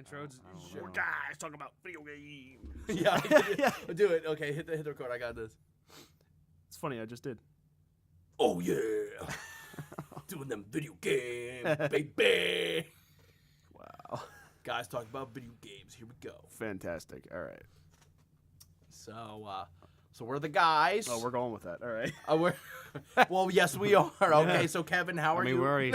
intro. I don't know. Guys talking about video games. Yeah. Do it. Okay, hit the record. I got this. It's funny. I just did. Oh yeah. Doing them video games, baby. Wow. Guys talk about video games. Here we go. Fantastic. All right. So we're the guys. Oh, we're going with that. All right. Well, yes, we are. Okay, so Kevin, how are you? We're already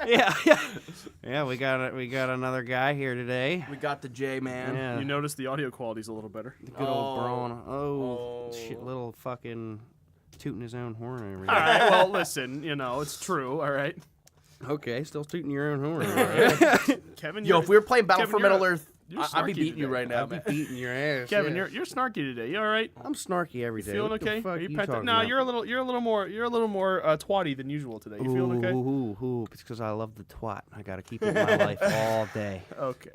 yeah. We got another guy here today. We got the J man. Yeah, You notice the audio quality's a little better. the good old Braun. Oh. Shit, little fucking tooting his own horn over All there. right. Well, listen. It's true. All right. Okay, still tooting your own horn. All right. Kevin. Yo, if we were playing Battle Kevin, for you're Middle a- Earth, you're I'd be snarky beating you today. right now, I'll be man. beating your ass. Kevin, yeah. you're snarky today. You all right? I'm snarky every You day. feeling What the okay? fuck Are you you pent- talking Nah, about? you're a little more twatty than usual today. You feeling okay? Ooh, it's because I love the twat. I gotta keep it in my life all day. Okay.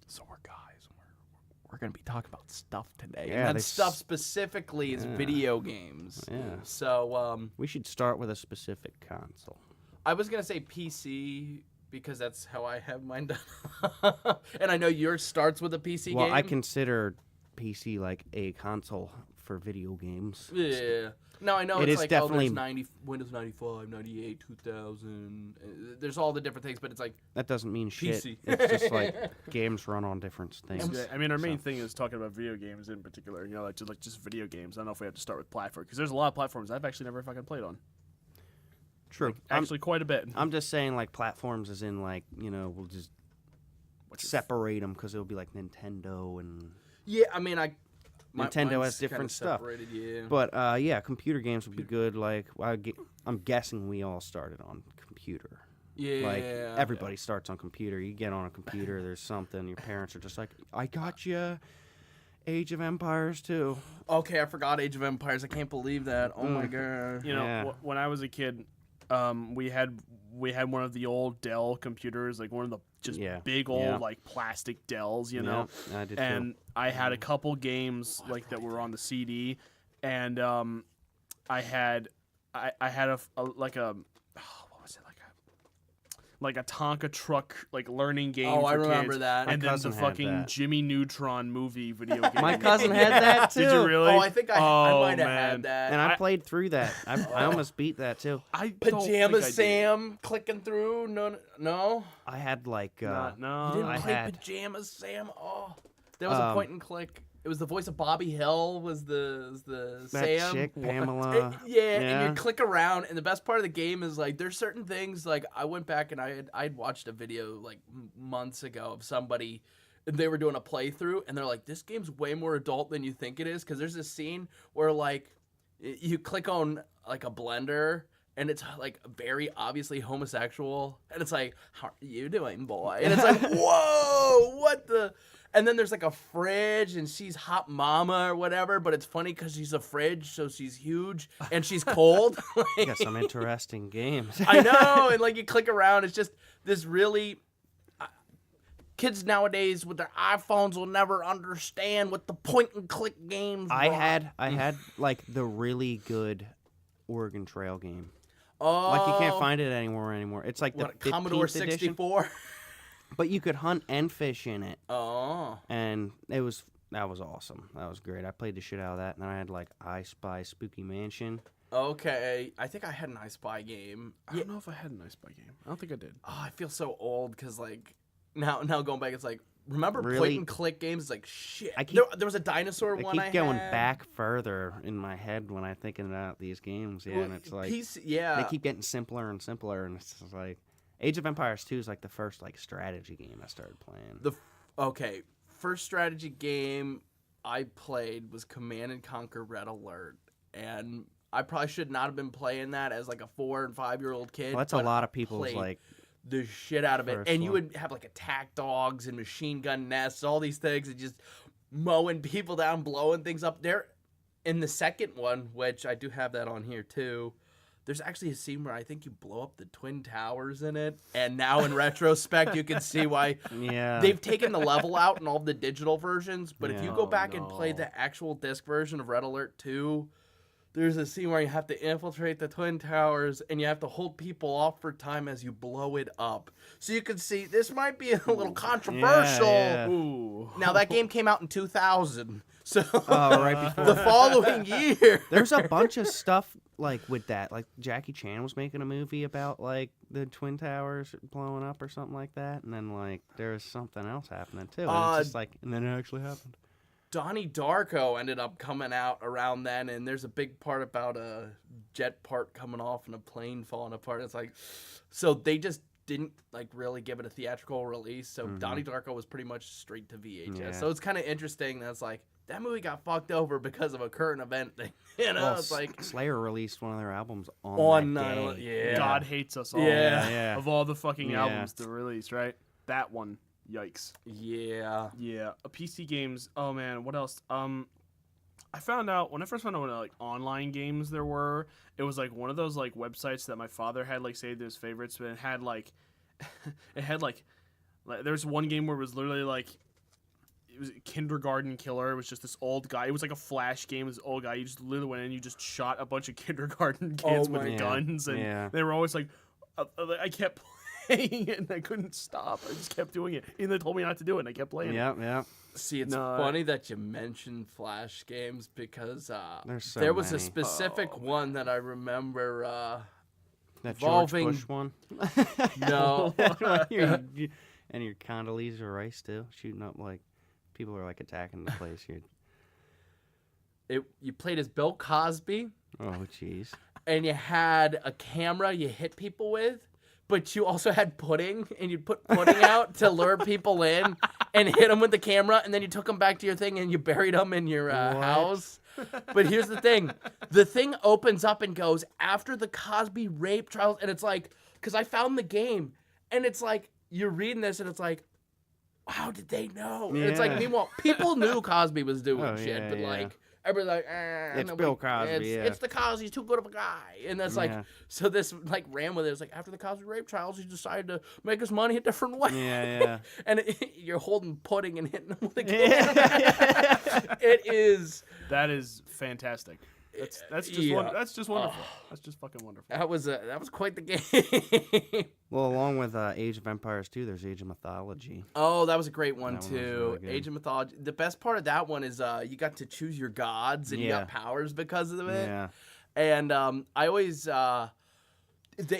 So we're guys. We're gonna be talking about stuff today. Yeah, and that they stuff specifically is video games. Yeah. So We should start with a specific console. I was gonna say PC because that's how I have mine done. And I know yours starts with a PC Well, game. I consider PC like a console for video games. Yeah. No, I know It it's is like definitely- there's Windows 95, 98, 2000. There's all the different things, but it's like That doesn't mean shit. PC. It's just like games run on different things. Yeah, I mean, our main thing is talking about video games in particular. Just video games. I don't know if we have to start with platform because there's a lot of platforms I've actually never fucking played on. True. Actually, quite a bit. I'm just saying like platforms as in like, we'll just separate them because it'll be like Nintendo and... yeah. I mean, Nintendo mine's has different kinda stuff. separated, yeah. But yeah, computer games would be good. Like I'm guessing we all started on computer. Yeah. Like everybody starts on computer. You get on a computer, there's something. Your parents are just like, I got you. Age of Empires too. Okay, I forgot Age of Empires. I can't believe that. Oh my god. Yeah. When I was a kid, we had one of the old Dell computers, like one of the just big old like plastic Dells, Yeah, I did and I had a couple games like that were on the CD, and I had a what was it, like a Tonka truck like learning game. Oh, for I remember kids, that. And My then cousin the had fucking that. Jimmy Neutron movie video game. My cousin had that too. Did you really? Oh, I think I might have man. had that. And I played through that. I almost beat that too. I don't Pajama think I did. Sam clicking through. No. I had like No. You didn't I play had- Pajama Sam. Oh, there was a point and click. It was the voice of Bobby Hill. Was the that Sam? chick Pamela. And you click around, and the best part of the game is like there's certain things like I went back and I'd watched a video like months ago of somebody. They were doing a playthrough, and they're like, "This game's way more adult than you think it is." Because there's this scene where like you click on like a blender. And it's like very obviously homosexual, and it's like, "How are you doing, boy?" And it's like, "Whoa, what the?" And then there's like a fridge, and she's hot mama or whatever. But it's funny because she's a fridge, so she's huge and she's cold. You got some interesting games. I know, and like you click around, it's just this really. Kids nowadays with their iPhones will never understand what the point and click games. I were. had like the really good Oregon Trail game. Oh, Like you can't find it anymore. It's like the what, Commodore 15th edition, 64. but you could hunt and fish in it, Oh. and that was awesome. That was great. I played the shit out of that, and then I had like I Spy Spooky Mansion. Okay, I think I had an I Spy game. I don't know if I had a nice spy game. I don't think I did. Oh, I feel so old because like now going back, it's like remember point Really? and click games? It's like shit. I keep- there was a dinosaur I one. keep going had. back further in my head when I'm thinking about these games. Yeah, Well, and it's like yeah. they keep getting simpler and simpler, and it's just like Age of Empires 2 is like the first like strategy game I started playing. Okay, first strategy game I played was Command and Conquer Red Alert, and I probably should not have been playing that as like a 4 and 5 year old kid. Well, that's but a lot I of people's played like. the shit out of it. First And you one. would have like attack dogs and machine gun nests, all these things, and just mowing people down, blowing things up. There, in the second one, which I do have that on here too, there's actually a scene where I think you blow up the Twin Towers in it. And now in retrospect, you can see why Yeah. they've taken the level out in all the digital versions. But if you Yeah. go Oh, back and play no. the actual disc version of Red Alert 2, there's a scene where you have to infiltrate the Twin Towers and you have to hold people off for time as you blow it up. So you can see this might be a little controversial. yeah. Ooh. Now that game came out in 2000. So Oh, right before. the following year. There's a bunch of stuff like with that. Like Jackie Chan was making a movie about like the Twin Towers blowing up or something like that, and then like there's something else happening too. And it's just like, and then it actually happened. Donnie Darko ended up coming out around then, and there's a big part about a jet part coming off and a plane falling apart. It's like, so they just didn't like really give it a theatrical release. So Donnie Darko was pretty much straight to VHS. Yeah. So it's kind of interesting. That's like that movie got fucked over because of a current event thing. You know, Well, it's like Slayer released one of their albums on that 9/11. day. Yeah. God hates us all. Yeah. Yeah. Of all the fucking Yeah. albums to release, right? That one. Yikes. Yeah. Yeah. PC games. Oh man, what else? I found out when I first found out what like online games there were. It was like one of those like websites that my father had like saved his favorites, but it had like, there was one game where it was literally like, it was a kindergarten killer. It was just this old guy. It was like a flash game. This old guy. You just literally went in. You just shot a bunch of kindergarten kids with my guns, and Yeah. they were always like, I kept playing it and I couldn't stop. I just kept doing it. And they told me not to do it, and I kept playing it. Yeah. See, it's No, funny that you mentioned Flash games because There's so there was a many. specific one that I remember. That Involving- George Bush one. No, And your Condoleezza Rice too, shooting up like people are like attacking the place here. you played as Bill Cosby, Oh jeez. and you had a camera you hit people with, but you also had pudding, and you'd put pudding out to lure people in and hit them with the camera, and then you took them back to your thing and you buried them in your What? house. But here's the thing opens up and goes after the Cosby rape trials, and it's like, because I found the game, and it's like, you're reading this, and it's like, how did they know? And it's like, Yeah. meanwhile, people knew Cosby was doing Oh, shit, yeah, but yeah. like, everybody's like, It's nobody- Bill Cosby, yeah. It's the Cosby, he's too good of a guy. And that's like, Yeah. so this like ran with it. It's like, after the Cosby rape trials, he decided to make his money a different way. Yeah. And you're holding pudding and hitting them with a camera. It is. That is fantastic. That's just Yeah. that's just wonderful. That's just fucking wonderful. That was quite the game. Well, along with Age of Empires 2, there's Age of Mythology. Oh, that was a great one That one was too. really good. Age of Mythology. The best part of that one is you got to choose your gods and you Yeah. got powers because of it. Yeah. And I always the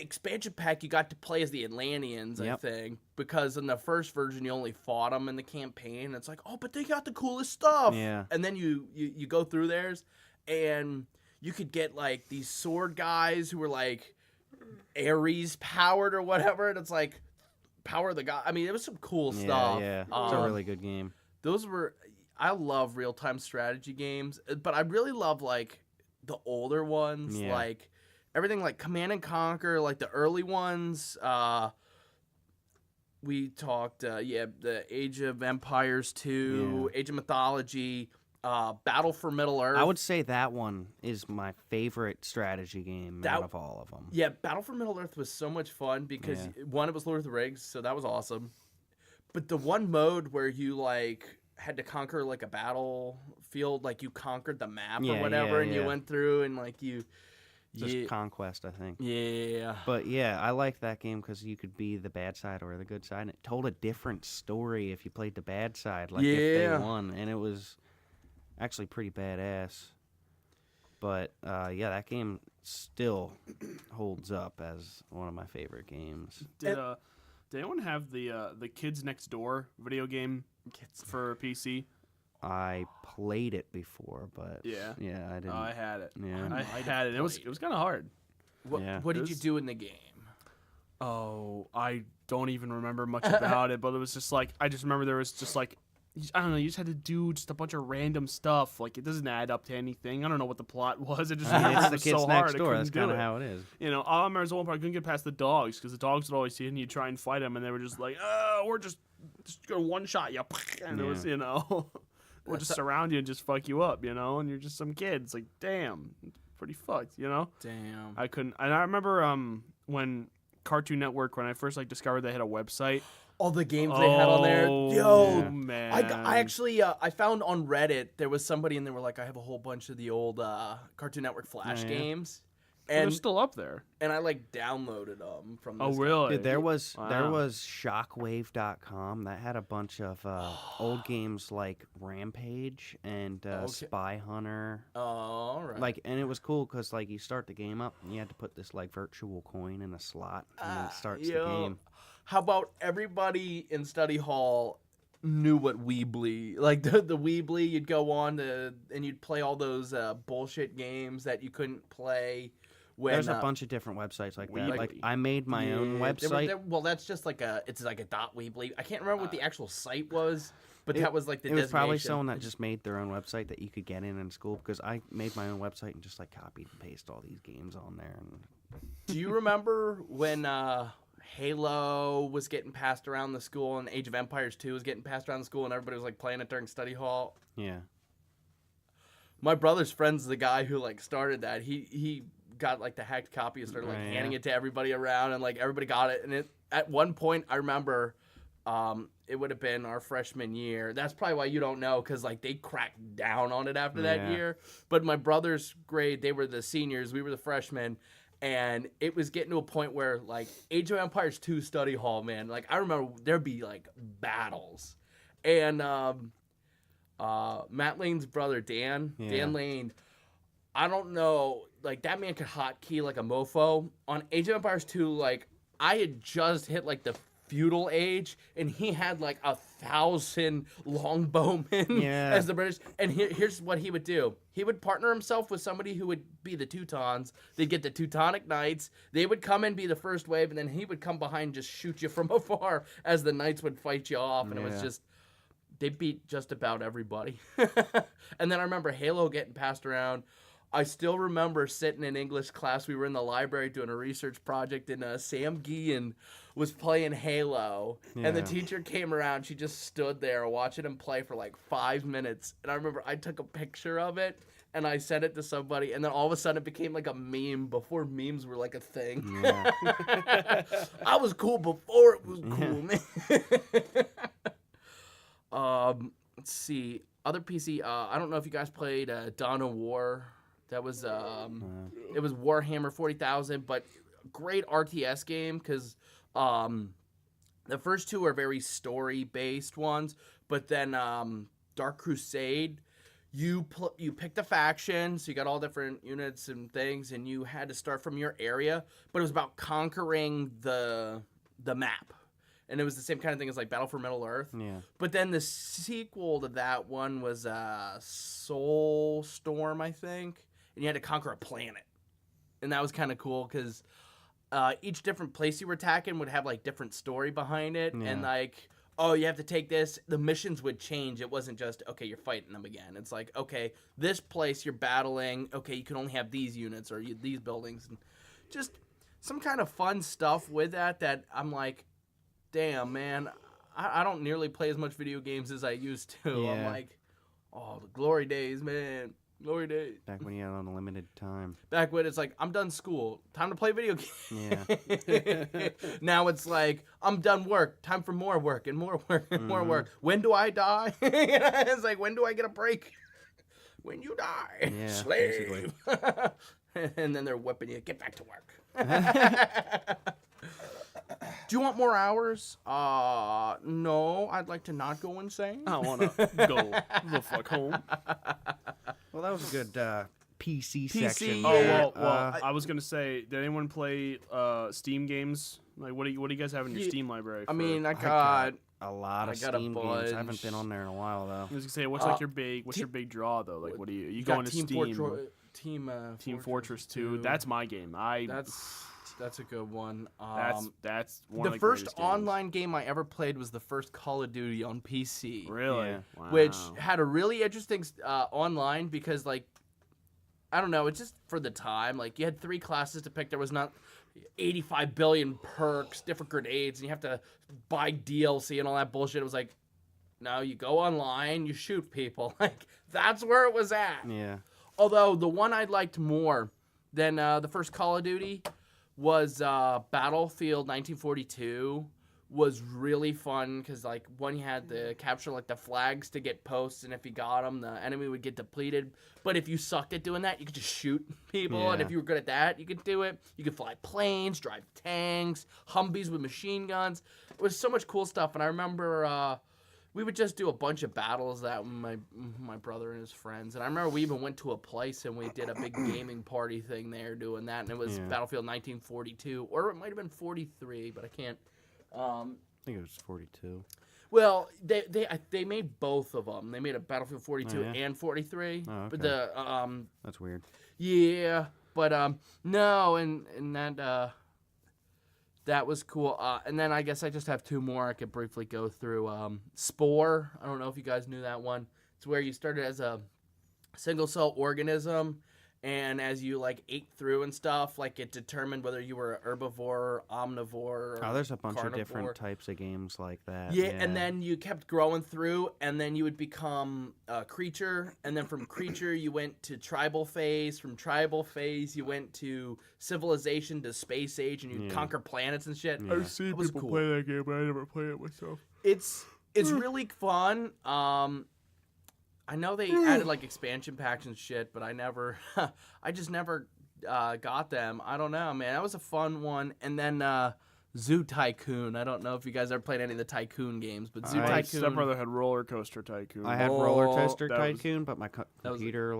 expansion pack you got to play as the Atlanteans, I Yep. think, because in the first version you only fought them in the campaign. It's like, oh, but they got the coolest stuff. Yeah. And then you go through theirs, and you could get like these sword guys who were like Ares powered or whatever, and it's like power of the god. I mean, it was some cool stuff. Yeah. It's a really good game. Those were. I love real time strategy games, but I really love like the older ones, Yeah. like everything like Command and Conquer, like the early ones. We talked, the Age of Empires 2, Age of Mythology, Battle for Middle Earth. I would say that one is my favorite strategy game That- out of all of them. Yeah, Battle for Middle Earth was so much fun because one, it was Lord of the Rings, so that was awesome. But the one mode where you like had to conquer like a battlefield, like you conquered the map or Yeah, whatever, yeah, and you yeah. went through and like you, Just Conquest, I think. yeah. But yeah, I like that game because you could be the bad side or the good side. And it told a different story if you played the bad side, like if Yeah. they won. And it was actually pretty badass. But yeah, that game still holds up as one of my favorite games. Did anyone have the Kids Next Door video game for PC? I played it before, but Yeah. I didn't. I had it. Yeah. I had it. It was kind of hard. What, Yeah. what did you This- do in the game? Oh, I don't even remember much about it, but it was just like I just remember there was just like I don't know. You just had to do just a bunch of random stuff. Like it doesn't add up to anything. I don't know what the plot was. It just It's it the was kids so next hard. I door. That's couldn't kind do of it. how it is. You know, all I remember is the one part I couldn't get past the dogs because the dogs would always see it and you try and fight them and they were just like, oh, we're just gonna one shot you, and it was we'll just surround you and just fuck you up, and you're just some kid. It's like, damn, it's pretty fucked, Damn. I couldn't, and I remember when Cartoon Network, when I first discovered they had a website, all the games they had on there. Yo, yeah. Man. I actually I found on Reddit there was somebody and they were like, I have a whole bunch of the old Cartoon Network Flash yeah. games, They're and still up there. I like downloaded them from. Oh, This guy. really? Dude, there was Wow. Shockwave.com that had a bunch of old games like Rampage and Okay. Spy Hunter. Oh, all right. Like, and it was cool because like you start the game up and you had to put this like virtual coin in a slot and then it starts the game. How about everybody in study hall knew what Weebly, like the Weebly, you'd go on and you'd play all those bullshit games that you couldn't play. When, There's a bunch of different websites like that. Like Weebly. I made my own website. well, that's just like it's like a .weebly. I can't remember what the actual site was, but that was like the It was probably designation. someone that just made their own website that you could get in school because I made my own website and just like copied and pasted all these games on there. And Do you remember when Halo was getting passed around the school and Age of Empires 2 was getting passed around the school and everybody was like playing it during study hall? yeah. My brother's friend's the guy who like started that. He got like the hacked copy and started like Oh, yeah. handing it to everybody around and like everybody got it. And at one point I remember it would have been our freshman year. That's probably why you don't know because like they cracked down on it after that Yeah. year. But my brother's grade, they were the seniors, we were the freshmen. And it was getting to a point where, like, Age of Empires 2 study hall, man. Like, I remember there'd be, like, battles. And Matt Lane's brother, Dan Lane, I don't know. Like, that man could hotkey like a mofo. On Age of Empires 2, like, I had just hit, like, the feudal age, and he had, like, 1,000 longbowmen Yeah. as the British. And here's what he would do. He would partner himself with somebody who would be the Teutons. They'd get the Teutonic Knights. They would come and be the first wave, and then he would come behind and just shoot you from afar as the Knights would fight you off. And it was Yeah. just, they beat just about everybody. And then I remember Halo getting passed around. I still remember sitting in English class. We were in the library doing a research project, and Sam Guillen was playing Halo. And the Yeah. teacher came around. She just stood there watching him play for like 5 minutes. And I remember I took a picture of it, and I sent it to somebody. And then all of a sudden, it became like a meme before memes were like a thing. Yeah. I was cool before it was cool, man. Let's see. Other PC. I don't know if you guys played Dawn of War. That was it was Warhammer 40,000, but great RTS game because the first two are very story based ones, but then Dark Crusade, you picked a faction, so you got all different units and things, and you had to start from your area, but it was about conquering the map. And it was the same kind of thing as like Battle for Middle Earth. Yeah. But then the sequel to that one was Soulstorm, I think. And you had to conquer a planet. And that was kind of cool because each different place you were attacking would have like different story behind it. Yeah. And like, oh, you have to take this. The missions would change. It wasn't just, okay, you're fighting them again. It's like, okay, this place you're battling. Okay, you can only have these units or these buildings. And just some kind of fun stuff with that I'm like, damn, man, I don't nearly play as much video games as I used to. I'm Yeah. like, oh, the glory days, man. Glory days. Back when you had unlimited time. Back when it's like, I'm done school. Time to play video games. Yeah. Now it's like, I'm done work. Time for more work and more work and more work. When do I die? It's like, when do I get a break? When you die. Yeah, Slave. And then they're whipping you. Get back to work. Do you want more hours? No. I'd like to not go insane. I want to go the fuck home. Well, that was a good PC PC, section. Oh yeah. well, I was gonna say, did anyone play Steam games? Like, what do you guys have in your Yeah, Steam library? I mean, I I got a lot of I got a Steam games. I haven't bunch. been on there in a while though. I was gonna say, what's like your big draw though? Like, what do you got go into Team Steam? Team Fortress 2. That's my game. That's a good one. That's one The of the first greatest games. online game I ever played was the first Call of Duty on PC. Really? Yeah. Wow. Which had a really interesting online because, like, I don't know, it's just for the time. Like, you had 3 classes to pick. There was not 85 billion perks, different grenades, and you have to buy DLC and all that bullshit. It was like, no, you go online, you shoot people. Like, that's where it was at. Yeah. Although, the one I liked more than the first Call of Duty was Battlefield 1942, was really fun because like one you had to capture like the flags to get posts, and if you got them, the enemy would get depleted. But if you sucked at doing that, you could just shoot people, and Yeah. if you were good at that, you could do it. You could fly planes, drive tanks, Humvees with machine guns. It was so much cool stuff, and I remember we would just do a bunch of battles that with my brother and his friends. And I remember we even went to a place and we did a big gaming party thing there doing that, and it was Yeah. Battlefield 1942, or it might have been 43, but I can't. I think it was 42. Well, they made both of them. They made a Battlefield 42 Oh, yeah? and 43. Oh, But okay. That's weird. yeah, but no, and that was cool. And then I guess I just have two more I could briefly go through. Spore. I don't know if you guys knew that one. It's where you started as a single cell organism, and as you like ate through and stuff, like it determined whether you were an herbivore, omnivore, or Oh, there's a bunch carnivore. of different types of games like that. Yeah, and then you kept growing through, and then you would become a creature, and then from creature you went to tribal phase. From tribal phase you went to civilization to space age, and you'd Yeah. conquer planets and shit. Yeah. I've seen That was people cool. play that game, but I never played it myself. It's really fun. I know they added like expansion packs and shit, but I just never got them. I don't know, man. That was a fun one. And then Zoo Tycoon. I don't know if you guys ever played any of the Tycoon games, but Zoo I- My Tycoon. stepbrother had Roller Coaster Tycoon. I had Oh, Roller Coaster that was- Tycoon, but my was a- computer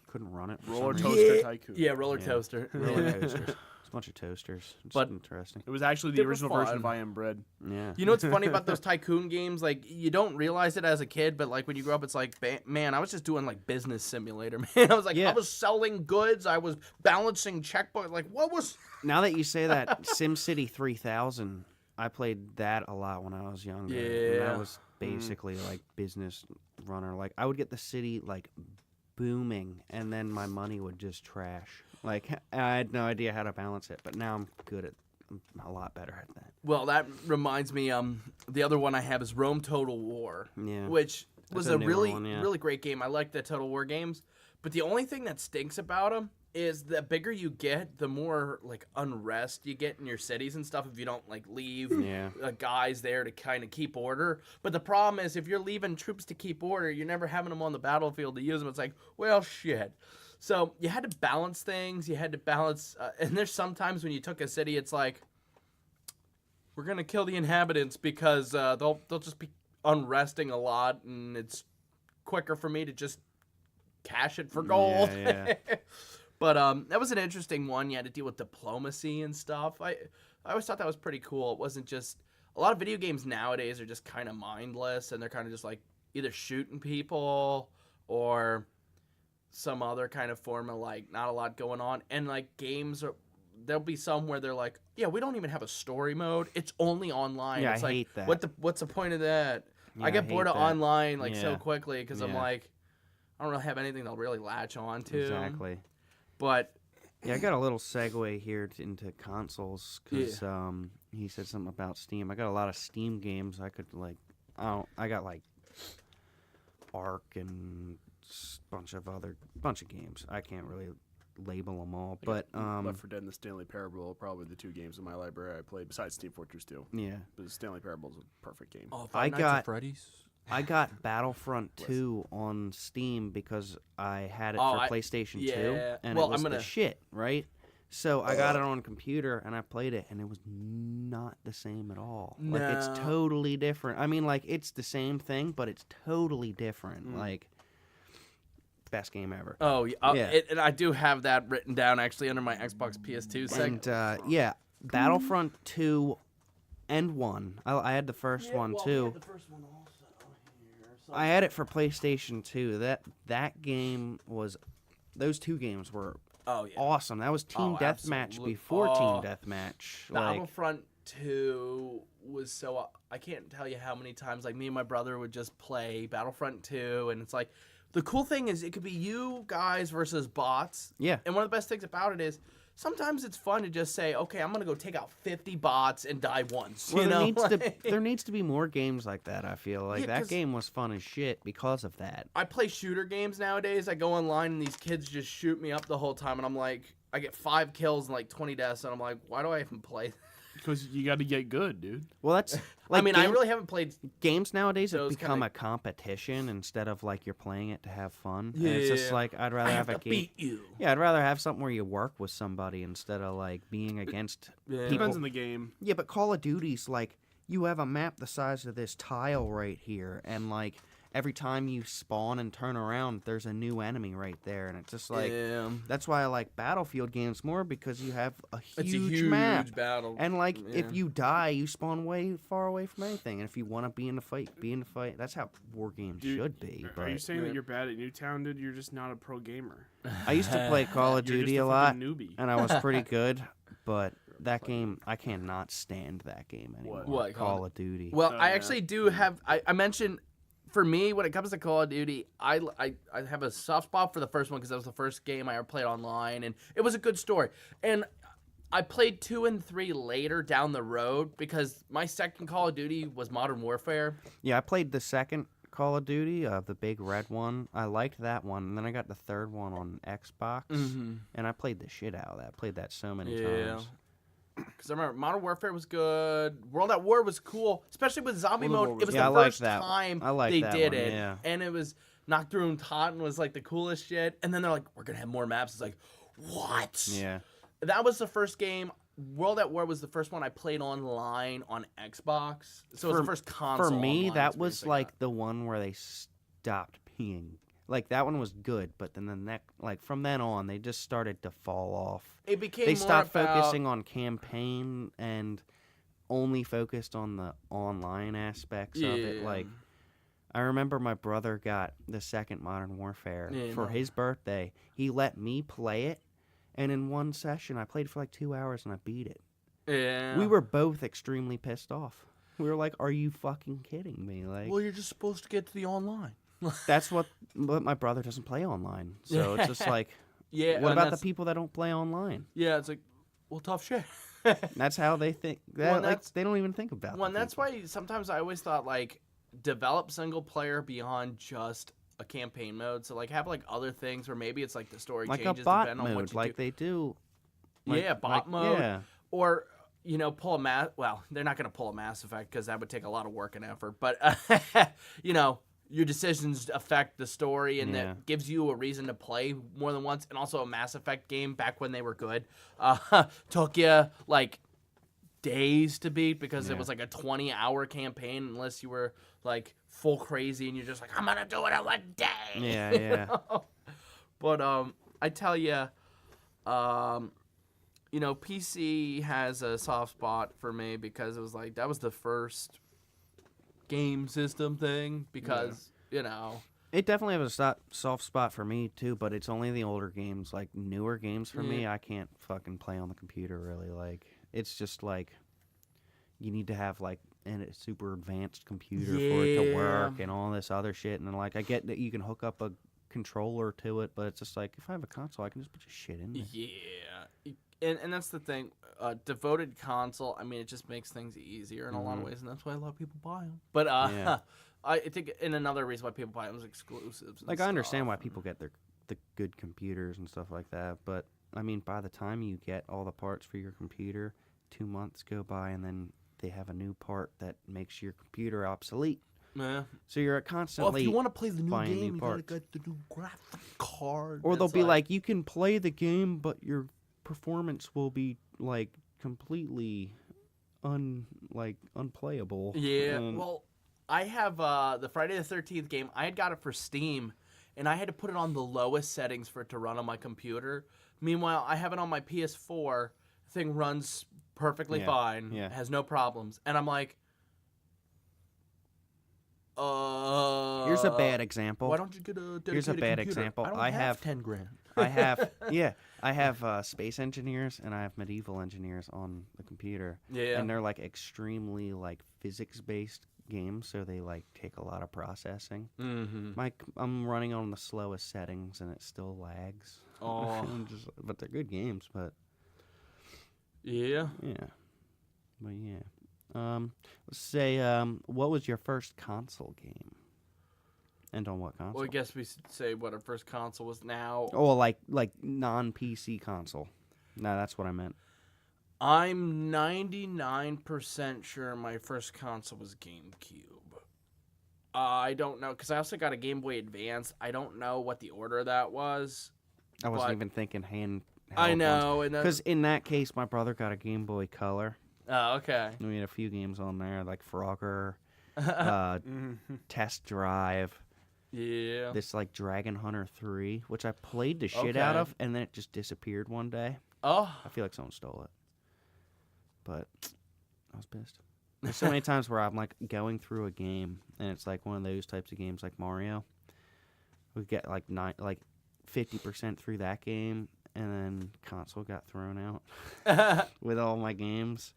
couldn't run it. for some Roller reason. Coaster Yeah. Tycoon. Yeah, Roller Yeah. Toaster. Roller coasters. It's a bunch of toasters. It's But- interesting. It was actually They the were original version of fun. I Am Bread. Yeah. You know what's funny about those Tycoon games? Like, you don't realize it as a kid, but like when you grow up, it's like, man, I was just doing like business simulator, man. I was like, Yeah. I was selling goods, I was balancing checkbook. Like, what was? Now that you say that, SimCity 3000, I played that a lot when I was younger. And Yeah. that was basically like business runner. Like I would get the city like booming, and then my money would just trash. Like I had no idea how to balance it, but now I'm a lot better at that. Well, that reminds me. The other one I have is Rome Total War, Yeah. which was That's a a newer really, one, yeah. really great game. I like the Total War games, but the only thing that stinks about them is the bigger you get, the more like unrest you get in your cities and stuff if you don't like leave Yeah. guys there to kind of keep order. But the problem is if you're leaving troops to keep order, you're never having them on the battlefield to use them. It's like, well, shit. So you had to balance things. You had to balance, and there's sometimes when you took a city, it's like, we're gonna kill the inhabitants because they'll just be unresting a lot, and it's quicker for me to just cash it for gold. Yeah. But that was an interesting one. You had to deal with diplomacy and stuff. I always thought that was pretty cool. It wasn't just a lot of video games nowadays are just kind of mindless, and they're kind of just like either shooting people or some other kind of form of like not a lot going on. And like games are, there'll be some where they're like, yeah, we don't even have a story mode. It's only online. Yeah, it's I like, hate that. what's the point of that? Yeah, I get I bored hate of that. online like so Yeah. quickly because I'm Yeah. like, I don't really have anything they'll really latch on to. Exactly. But Yeah, I got a little segue here into consoles because he said something about Steam. I got a lot of Steam games I could like. I got like Ark and bunch of games. I can't really label them all, but Left 4 Dead and the Stanley Parable are probably the two games in my library I played besides Team Fortress 2. yeah, But Stanley Parable is a perfect game. oh, I Five Nights got- at Freddy's. I got Battlefront 2 on Steam because I had it Oh, for PlayStation 2, yeah. and Well, it was I'm the gonna- shit, right? So I got it on computer and I played it, and it was not the same at all. Like it's No. totally different. I mean, like it's the same thing, but it's totally different. Mm. Like best game ever. Oh, yeah. Yeah. And I do have that written down actually under my Xbox PS2 segment. And yeah, Battlefront 2 and 1. I had the first one too. I had it for PlayStation 2. That game was, those two games were Oh, yeah. awesome. That was Team Oh, Deathmatch absolute- before oh. Team Deathmatch. Like, Battlefront 2 was so... I can't tell you how many times, like, me and my brother would just play Battlefront 2, and it's like... The cool thing is it could be you guys versus bots. yeah, And one of the best things about it is sometimes it's fun to just say, okay, I'm going to go take out 50 bots and die once. well, you know? there needs to be more games like that. I feel like Yeah, that 'cause- game was fun as shit because of that. I play shooter games nowadays. I go online and these kids just shoot me up the whole time, and I'm like, I get 5 kills and like 20 deaths, and I'm like, why do I even play? because you got to get good, dude. Well, that's like I mean, I really haven't played. games nowadays have those become kinda- a competition instead of like you're playing it to have fun. And it's just Yeah. like I'd rather I have have a to game. beat you. Yeah, I'd rather have something where you work with somebody instead of like being against Yeah. people. Depends on the game. Yeah, but Call of Duty's like you have a map the size of this tile right here, and like every time you spawn and turn around, there's a new enemy right there, and it's just like yeah. that's why I like Battlefield games more because you have a It's huge, a huge map. battle. And like, Yeah. if you die, you spawn way far away from anything. And if you want to be in the fight, be in the fight. That's how war games Dude, should be. Are you But saying Yeah. that you're bad at Newtown, dude? You're just not a pro gamer. I used to play Call of You're Duty just a lot, fucking newbie. and I was pretty good. But that game, I cannot stand that game anymore. What, Call of Duty? Well, Oh, I yeah. actually do have. I mentioned, for me, when it comes to Call of Duty, I have a soft spot for the first one because that was the first game I ever played online, and it was a good story. And I played 2 and 3 later down the road because my second Call of Duty was Modern Warfare. Yeah, I played the second Call of Duty, the big red one. I liked that one, and then I got the third one on Xbox, and I played the shit out of that. I played that so many times. Because I remember Modern Warfare was good. World at War was cool, especially with zombie World at War mode. was It was Yeah, I the liked first that. time I liked they that did one, it, yeah. and it was Nocturne Totten was like the coolest shit. And then they're like, "We're gonna have more maps." It's like, what? Yeah. That was the first game. World at War was the first one I played online on Xbox. So it was the first console. For me, online that was experience I like got. the one where they stopped being like that one was good, but then the next, like from then on, they just started to fall off. It became They more stopped about, focusing on campaign and only focused on the online aspects of it. Yeah. Like, I remember my brother got the second Modern Warfare Yeah, for no. his birthday. He let me play it, and in one session, I played for like 2 hours and I beat it. Yeah. We were both extremely pissed off. We were like, "Are you fucking kidding me?" Like, Well, you're just supposed to get to the online. that's what. But my brother doesn't play online, so it's just like, Yeah. what and about the that's- people that don't play online? Yeah, it's like, well, tough shit. That's how they think. Well, Like, that's- they don't even think about. Well, the and that's people. why sometimes I always thought like develop single player beyond just a campaign mode. So like have like other things where maybe it's like the story like a changes bot depending on what mode, you like do. they do. Yeah, bot mode. Yeah, Or pull a mass. Well, they're not going to pull a Mass Effect because that would take a lot of work and effort. But your decisions affect the story, and Yeah. that gives you a reason to play more than once. And also, a Mass Effect game back when they were good took you like days to beat because it Yeah. was like a 20-hour campaign, unless you were like full crazy and you're just like, I'm gonna do it in one day. Yeah, you yeah. know? But I tell you, PC has a soft spot for me because it was like that was the first game system thing because It definitely has a soft spot for me too, but it's only the older games, like newer games for me. I can't fucking play on the computer really. Like it's just like you need to have like a super advanced computer for it to work and all this other shit. And then, like I get that you can hook up a controller to it, but it's just like if I have a console, I can just put your shit in there. Yeah. And that's the thing. Devoted console, I mean, it just makes things easier in a lot of ways, and that's why a lot of people buy them. But Yeah. I think and another reason why people buy them is exclusives. And Like I understand why stuff. people get the good computers and stuff like that, but I mean by the time you get all the parts for your computer, 2 months go by and then they have a new part that makes your computer obsolete. Yeah. So you're Well, constantly if you want to play the new buying new game, you gotta parts. get the new graphic card. or they'll It's be like, you can play the game, but your performance will be like completely unplayable. yeah. And- Well, I have the Friday the 13th game. I had got it for Steam, and I had to put it on the lowest settings for it to run on my computer. Meanwhile, I have it on my PS4. Thing runs perfectly Yeah, fine. yeah. Has no problems. And I'm like, here's a bad example. Why don't you get a dedicated Here's a bad computer? example. I don't I have have 10 grand. I have space engineers and I have medieval engineers on the computer. Yeah. And they're like extremely like physics based games, so they like take a lot of processing. Mm-hmm. I'm running on the slowest settings and it still lags. Oh. But they're good games, but Yeah. yeah. But yeah. Let's say what was your first console game? And on what console? Well, I guess we should say what our first console was now. Oh, like non PC console. No, that's what I meant. I'm 99% sure my first console was GameCube. I don't know, because I also got a Game Boy Advance. I don't know what the order of that was. I wasn't but- even thinking hand. I know. And Because in that case, my brother got a Game Boy Color. Oh, okay. And we had a few games on there, like Frogger, Mhm. Test Drive, Yeah. this like Dragon Hunter 3, which I played the shit out Okay. of, and then it just disappeared one day. Oh. I feel like someone stole it. But I was pissed. There's so many times where I'm like going through a game, and it's like one of those types of games like Mario. We get like 50% through that game, and then console got thrown out with all my games.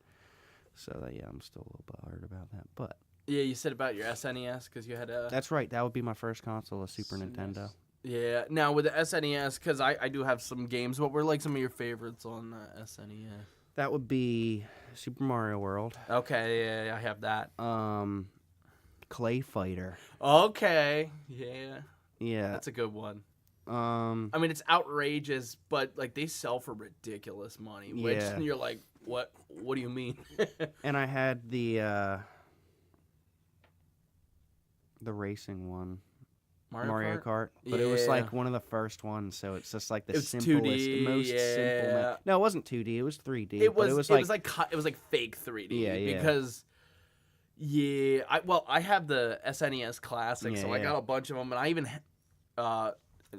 So yeah, I'm still a little butthurt about that. But Yeah, you said about your SNES because you had a. that's right. That would be my first console, a Super SNES. Nintendo. Yeah. Now with the SNES, because I do have some games. What were like some of your favorites on the SNES? That would be Super Mario World. Okay. Yeah, I have that. Clay Fighter. Okay. Yeah. Yeah. That's a good one. Um. I mean, it's outrageous, but like they sell for ridiculous money. Which Yeah. you're like, what? What do you mean? And I had the racing one, Mario Kart, but it was Yeah. like one of the first ones, so it's just like the It was simplest, 2D, most simple. yeah. No, it wasn't 2D. It was 3D. It but was. It was like fake 3D. Yeah, yeah. Because. Yeah, I have the SNES Classic, so I Yeah, got yeah. a bunch of them, and I even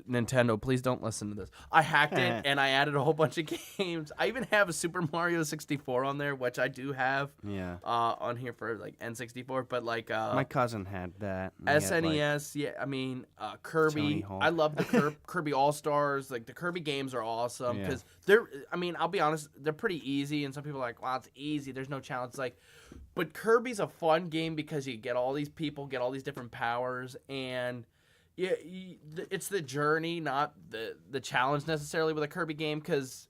Nintendo, please don't listen to this. I hacked it and I added a whole bunch of games. I even have a Super Mario 64 on there, which I do have Yeah. on here for like N64, but like My cousin had that. and he had, SNES, yeah, I mean Tony Kirby. Hawk. I love the Kirby All Stars. Like the Kirby games are awesome Yeah. because they're. I mean, I'll be honest, they're pretty easy, and some people are like, "Wow, it's easy. There's no challenge." It's like, but Kirby's a fun game because you get all these people, get all these different powers, and yeah, it's the journey, not the challenge necessarily with a Kirby game because.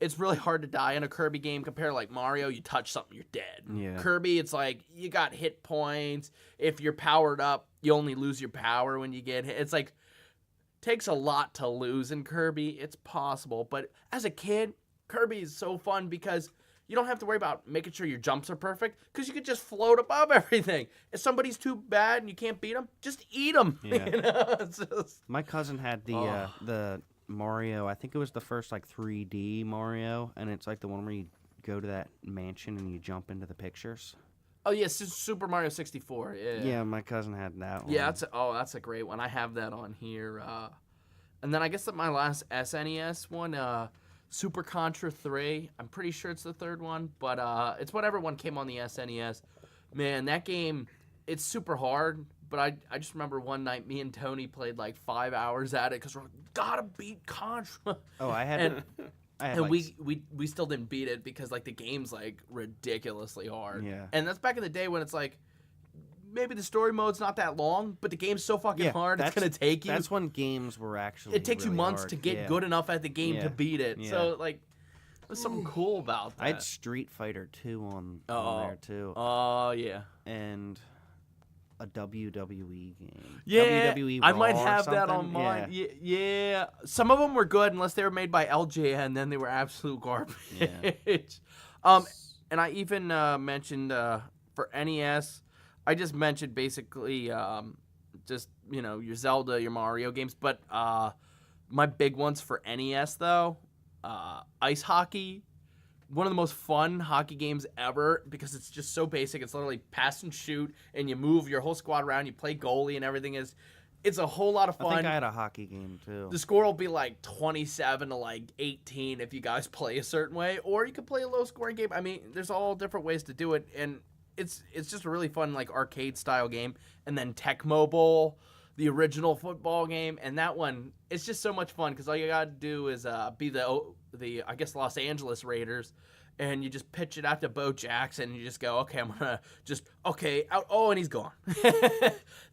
It's really hard to die in a Kirby game compared to like Mario. You touch something, you're dead. Yeah. Kirby, it's like you got hit points. If you're powered up, you only lose your power when you get hit. It's like takes a lot to lose in Kirby. It's possible, but as a kid, Kirby is so fun because you don't have to worry about making sure your jumps are perfect because you could just float above everything. If somebody's too bad and you can't beat them, just eat them. Yeah. You know? It's just... My cousin had the Mario. I think it was the first like 3D Mario, and it's like the one where you go to that mansion and you jump into the pictures. Oh yeah, Super Mario 64. Yeah. Yeah, my cousin had that one. Yeah, that's a great one. I have that on here. And then I guess that my last SNES one, Super Contra 3. I'm pretty sure it's the third one, but it's whatever one came on the SNES. Man, that game, it's super hard. But I just remember one night me and Tony played like 5 hours at it because we're like, gotta beat Contra. Oh, I had. And, I had and like, we still didn't beat it because like the game's like ridiculously hard. Yeah. And that's back in the day when it's like maybe the story mode's not that long, but the game's so fucking Yeah, hard it's gonna take you. That's when games were actually. It takes you really months hard. to get Yeah. good enough at the game Yeah. to beat it. Yeah. So like there's something cool about that. I had Street Fighter 2 on there too, Oh yeah. and a WWE game. Yeah, WWE I Raw might or have that on something. mine. Yeah. Yeah. Some of them were good unless they were made by LJN, and then they were absolute garbage. Yeah. And I even mentioned for NES, I just mentioned basically just your Zelda, your Mario games, but my big ones for NES though, ice hockey. One of the most fun hockey games ever because it's just so basic. It's literally pass and shoot, and you move your whole squad around. You play goalie, and everything is. It's a whole lot of fun. I think I had a hockey game too. The score will be like 27 to like 18 if you guys play a certain way, or you could play a low scoring game. I mean, there's all different ways to do it, and it's just a really fun like arcade style game. And then Tecmo Bowl, the original football game, and that one, it's just so much fun because all you gotta do is be the I guess Los Angeles Raiders, and you just pitch it out to Bo Jackson, and you just go, okay, I'm gonna just out. Oh, and he's gone.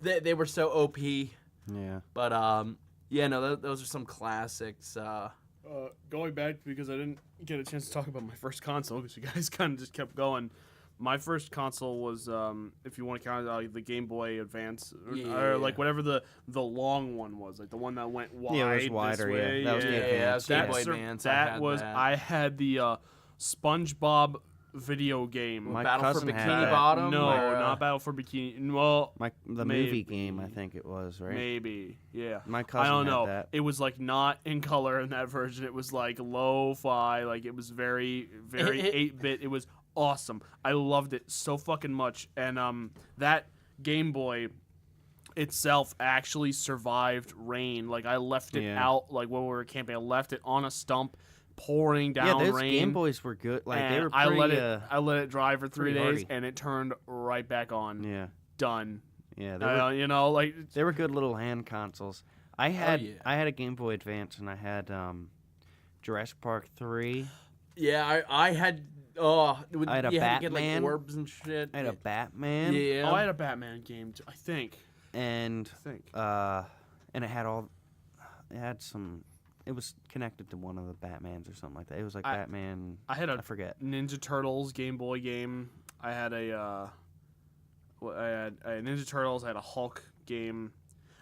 they were so OP, Yeah. but yeah, no, those are some classics. Going back because I didn't get a chance to talk about my first console because you guys kind of just kept going. My first console was, if you want to count the Game Boy Advance, or like whatever the long one was, like the one that went wide. Yeah, it was wider. This way. Yeah, that was the Advance. Game Boy That Advance. I had the SpongeBob video game. My Battle for cousin had Bikini that. Bottom? No, or, not Battle for Bikini. Well, The Maybe. movie game, I think it was, right? maybe. Yeah. My cousin I don't had know. that. It was like not in color in that version. It was like lo-fi. Like it was very, very 8-bit. It was awesome. I loved it so fucking much. And that Game Boy itself actually survived rain. Like I left it Yeah. out. Like when we were camping, I left it on a stump, pouring down Yeah, those rain. Game Boys were good. Like they and were pretty. I let it dry for 3 pretty days, hardy. and it turned right back on. Yeah, Done. yeah. They were, You know, like they were good little hand consoles. I had yeah. I had a Game Boy Advance, and I had Jurassic Park 3. Yeah, I had. Oh, I had a you had to get like Batman. orbs and shit. I had a Batman. Yeah. oh, I had a Batman game too, I think. And I think. and it had some. It was connected to one of the Batmans or something like that. It was like Batman. I had I a forget. Ninja Turtles Game Boy game. I had a Ninja Turtles. I had a Hulk game.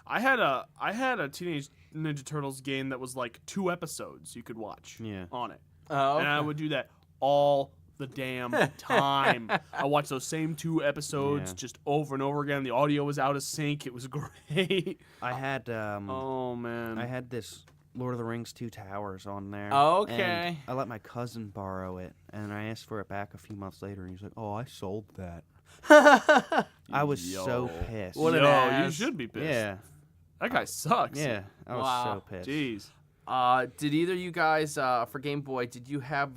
I had a Teenage Ninja Turtles game that was like 2 episodes you could watch Yeah. on it, Oh, and I would do that all the damn time. I watched those same 2 episodes Yeah. just over and over again. The audio was out of sync. It was great. I had Oh man. I had this Lord of the Rings 2 Towers on there. Okay. And I let my cousin borrow it, and I asked for it back a few months later, and he's like, "Oh, I sold that." I was so Yo. pissed. What an Yo, you ass. should be pissed. Yeah, That guy sucks. yeah, I was Wow. so pissed. Jeez. Did either you guys for Game Boy? Did you have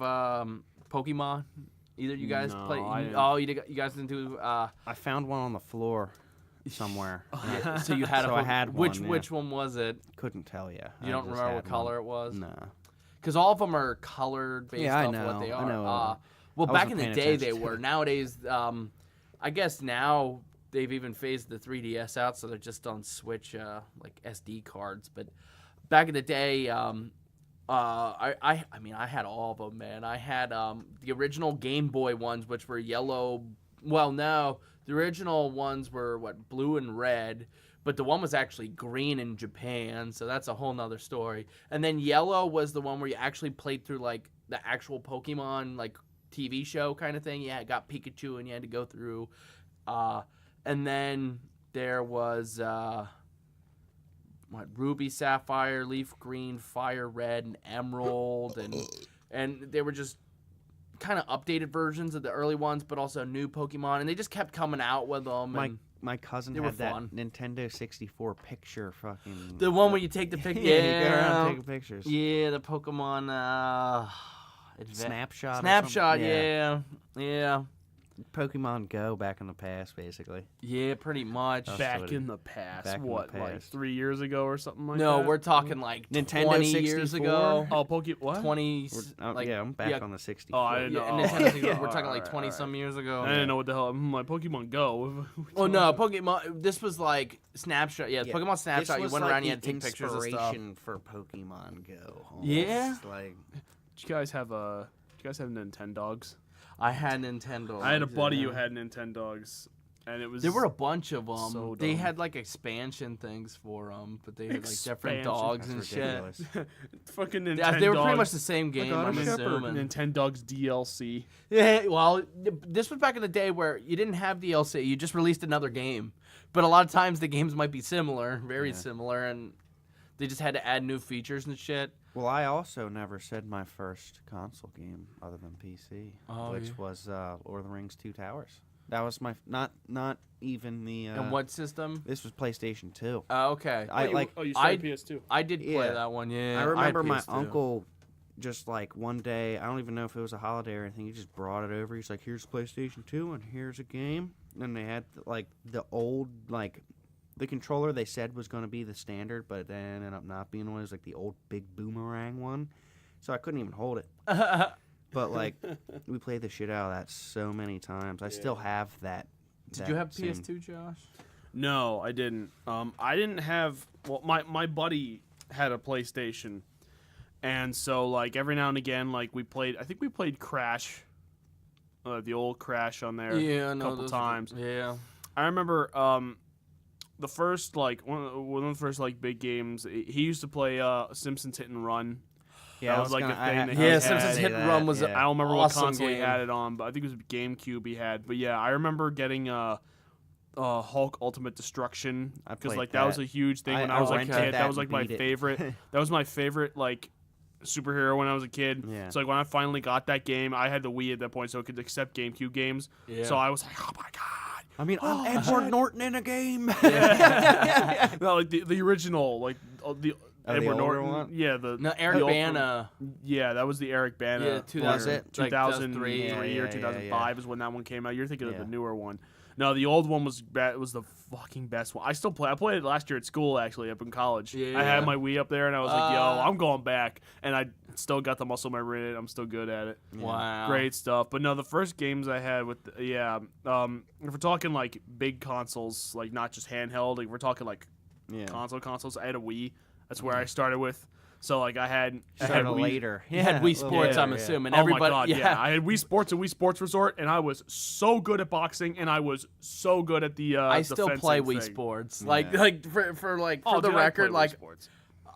Pokemon? Either you guys No, play? I didn't. Oh, you guys didn't do. I found one on the floor somewhere. Yeah, so you had So a I had which one, yeah. which one was it? Couldn't tell you. You don't remember what color it was? No. Because all of them are colored based Yeah, I off know, what they I are. know. Well, I back in wasn't the paying day they attention. were. Nowadays, I guess now they've even phased the 3DS out, so they're just on Switch like SD cards. But back in the day, I mean, I had all of them, man. I had the original Game Boy ones, which were yellow. Well, no, the original ones were blue and red. But the one was actually green in Japan, so that's a whole nother story. And then yellow was the one where you actually played through like the actual Pokemon like TV show kind of thing. Yeah, it got Pikachu and you had to go through. And then there was Ruby, Sapphire, Leaf Green, Fire Red, and Emerald, and they were just kind of updated versions of the early ones, but also new Pokemon, and they just kept coming out with them. And My cousin They were had that fun. Nintendo 64 picture fucking. the one where you take the picture, yeah, you go around taking pictures. yeah, the Pokemon Snapshot. or Snapshot, something? yeah, Pokemon Go back in the past, basically. yeah, pretty much. That's Back what it- in the past. back in the What, like past. 3 years ago or something like No, that? we're talking like Nintendo 20 years 64? ago. Oh, what? 20, Yeah, I'm back on the 64. Oh, I didn't know. Yeah, Oh, Nintendo 64, yeah. we're talking like Alright, 20 some years ago. I didn't know what the hell. My Pokemon Go. Oh no, Pokemon. This was like Snapshot. Yeah, Pokemon Snapshot. This You was went like around, you the had to take pictures of stuff. inspiration for Pokemon Go. Almost. Yeah? Like, Did you guys have Nintendogs? I had Nintendo. I had a buddy who had Nintendogs, and it was There were a bunch of them. So They dumb. had like expansion things for them, but they had like different Expansion? dogs that's and ridiculous. fucking Nintendogs. shit. Yeah, they were pretty much the same game. got a I'm shepherd. assuming. Nintendogs DLC. Yeah, well, this was back in the day where you didn't have DLC. You just released another game, but a lot of times the games might be similar, very Yeah. similar, and they just had to add new features and shit. well, I also never said my first console game other than PC, Oh, which yeah. was Lord of the Rings 2 Towers. That was my not even the. And what system? This was PlayStation 2. Okay. I like. you I- started PS2. I did play Yeah. that one, yeah. I had remember my PS2. uncle just like one day, I don't even know if it was a holiday or anything, he just brought it over. He's like, here's PlayStation 2 and here's a game. And they had like the old, like the controller they said was going to be the standard, but it ended up not being one. It was like the old big boomerang one. So I couldn't even hold it. But like, we played the shit out of that so many times. I still have that. Did you have PS2, Josh? No, I didn't. I didn't have. Well, my buddy had a PlayStation, and so like every now and again, like we played. I think we played Crash, the old Crash on there. Yeah, a no, couple those times. Yeah. I remember the first like one of the first like big games. He used to play Simpsons Hit and Run. Yeah, that I was like gonna- a thing I- that I he Yeah, was gonna had. Simpsons say Hit and that, Run was. yeah. I don't remember awesome what console he game. had it on, but I think it was GameCube he had. But yeah, I remember getting Hulk Ultimate Destruction I because played like that was that. a huge thing when I I was a rented kid. that That was and like my beat it. favorite. That was my favorite like superhero when I was a kid. Yeah. So like when I finally got that game, I had the Wii at that point, so it could accept GameCube games. Yeah. So I was like, oh my god. I mean, I'm Edward Norton in a game. No, like the original, like the the Edward older Norton. one? Yeah, the No, Eric the old- Bana. Yeah, that was the Eric Bana. Yeah, one. 2000 Was it? like 2003 Yeah, or yeah, 2005 is when that one came out. You're thinking of Yeah. the newer one. No, the old one was the fucking best one. I still play. I played it last year at school actually, up in college. Yeah. I had my Wii up there, and I was like, "Yo, Uh, I'm going back." And I still got the muscle memory in it. I'm still good at it. Wow. Great stuff. But no, the first games I had with if we're talking like big consoles, like not just handheld, like if we're talking like Yeah. consoles. I had a Wii. That's where I started with. So like I had Started Wii. later. You had Yeah, Wii a little Sports, later, I'm yeah. assuming. Oh Everybody, my god, yeah. I had Wii Sports and Wii Sports Resort, and I was so good at boxing, and I was so good at the. I the still play fencing Wii thing. Sports. Yeah. Like for like Oh, for the dude, I record, play Wii like Sports.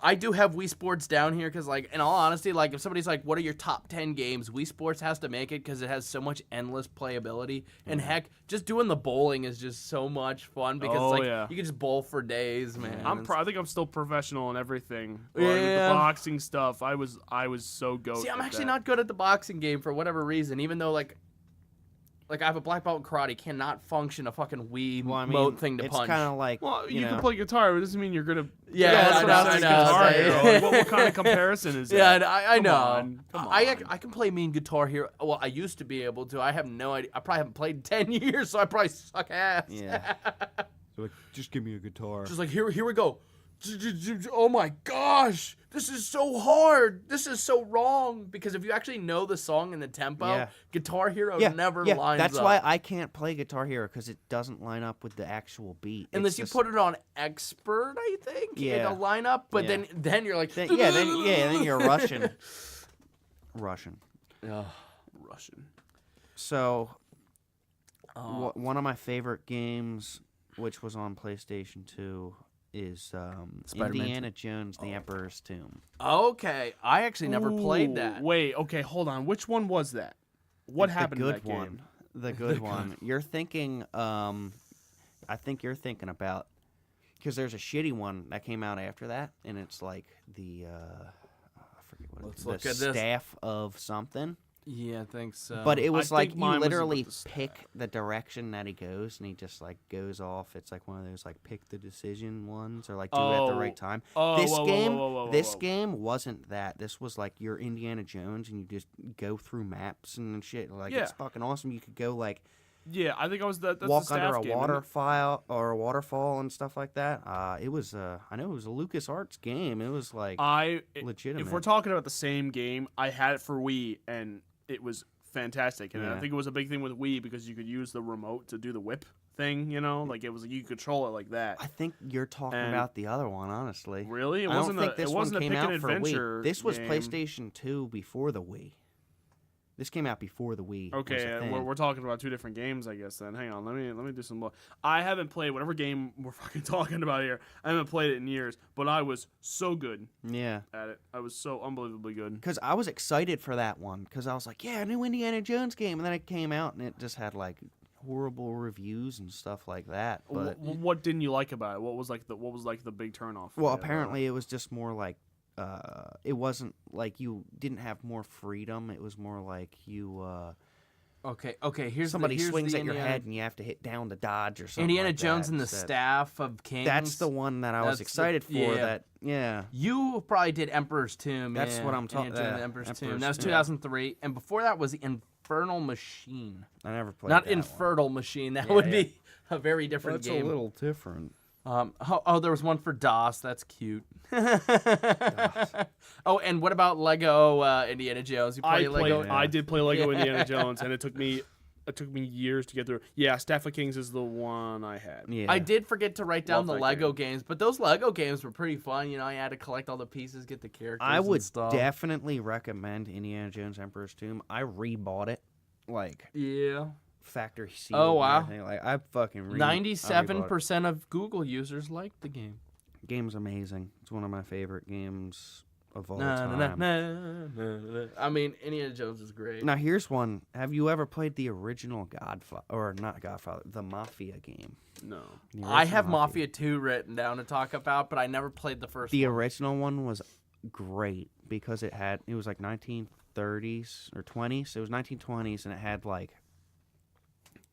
I do have Wii Sports down here because, like, in all honesty, like, if somebody's like, what are your top 10 games? Wii Sports has to make it because it has so much endless playability. And heck, just doing the bowling is just so much fun because, Oh, like, yeah. you can just bowl for days, man. I think I'm still professional in everything. Like, with the Yeah. boxing stuff, I was so goat. See, I'm at actually that. not good at the boxing game for whatever reason, even though, like I have a black belt in karate, cannot function a fucking Wii Well, I mean, mode thing to it's punch. kind of like Well, you know, can play guitar, but it doesn't mean you're gonna. Yeah, that's I what know, I was I saying. know, Guitar I Hero. know. Like, what kind of comparison is Yeah, that? I Come know. on, come I on. can play Mean Guitar Hero. Well, I used to be able to. I have no idea. I probably haven't played in 10 years, so I probably suck ass. Yeah. So like, just give me a guitar. Just like, here we go. Oh my gosh, this is so hard. This is so wrong. Because if you actually know the song and the tempo, Yeah. Guitar Hero yeah, never yeah, lines that's up. why I can't play Guitar Hero because it doesn't line up with the actual beat. Unless It's you just- put it on expert, I think, Yeah. in a lineup. But Yeah. then you're like, then you're Russian. Ugh. Russian. So Oh. one of my favorite games, which was on PlayStation 2, is Spider-Man Indiana Jones: The Emperor's Tomb. Okay, I actually never played Ooh, that. Wait, okay, hold on. Which one was that? What happened The in good that game? one. The good one. You're thinking. I think you're thinking about because there's a shitty one that came out after that, and it's like the I forget what Let's it's look the at this. staff of something. Yeah, I think so. But it was I like think you mine was literally about the staff. pick the direction that he goes, and he just like goes off. It's like one of those like pick the decision ones, or like do it at the right time. Oh, This whoa, whoa, game, whoa, whoa, whoa, this whoa. game wasn't that. This was like you're Indiana Jones, and you just go through maps and shit. Like Yeah. it's fucking awesome. You could go like Yeah, I think I was that's walk the under staff a game, isn't it? waterfall or a waterfall and stuff like that. It was I know it was a LucasArts game. It was like legitimate. If we're talking about the same game, I had it for Wii, and it was fantastic. And I Yeah. think it was a big thing with Wii because you could use the remote to do the whip thing. You know, like it was you could control it like that. I think you're talking And- about the other one, honestly. Really, it I wasn't don't think a this it one wasn't a came pick out and for adventure. Wii. This was game. PlayStation 2 before the Wii. This came out before the Wii. was Okay, a thing. we're talking about two different games, I guess. Then hang on, let me do some. I haven't played whatever game we're fucking talking about here. I haven't played it in years, but I was so good Yeah. at it. I was so unbelievably good. Because I was excited for that one. Because I was like, yeah, a new Indiana Jones game. And then it came out and it just had like horrible reviews and stuff like that. But What didn't you like about it? What was like the big turnoff? well, apparently it was just more like it wasn't like you didn't have more freedom. It was more like you okay. Here's somebody here's swings the at your Indiana, head and you have to hit down to dodge or something. Indiana like Jones that and the instead. Staff of Kings. That's the one that I was That's the- excited for. yeah. That yeah. You probably did Emperor's Tomb. That's yeah. what I'm talking- Indiana Jones and yeah, Emperor's Tomb. Emperor's That was Tomb. 2003, and before that was the Infernal Machine. I never played Not that one. Infernal Machine. That Yeah, would yeah. be a very different game. little different. There was one for DOS. That's cute. Oh, and what about Lego Indiana Jones? You play Lego? Yeah. I did play Lego Yeah. Indiana Jones, and it took me years to get through. Yeah, Staff of Kings is the one I had. Yeah. I did forget to write down Love the that Lego games, but those Lego games were pretty fun. You know, I had to collect all the pieces, get the characters. I would and stuff. definitely recommend Indiana Jones Emperor's Tomb. I rebought it, like Yeah. factory sealed. Oh, and wow. everything. Like I fucking 97% of Google users liked the game. Game's amazing. It's one of my favorite games of all Na, na, na, time. na, na, na. I mean, Indiana Jones is great. Now here's one. Have you ever played the original Godfather, or not Godfather, the Mafia game? No. The I original have Mafia 2 written down to talk about, but I never played the first The one. original one was great because it was like 1930s or 20s. It was 1920s, and it had like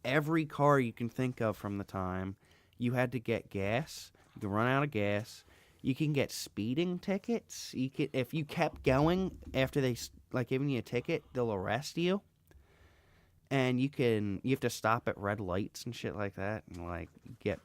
every car you can think of from the time. You had to get gas. You could run out of gas. You can get speeding tickets. You could, if you kept going after they like giving you a ticket, they'll arrest you. And you have to stop at red lights and shit like that, and like get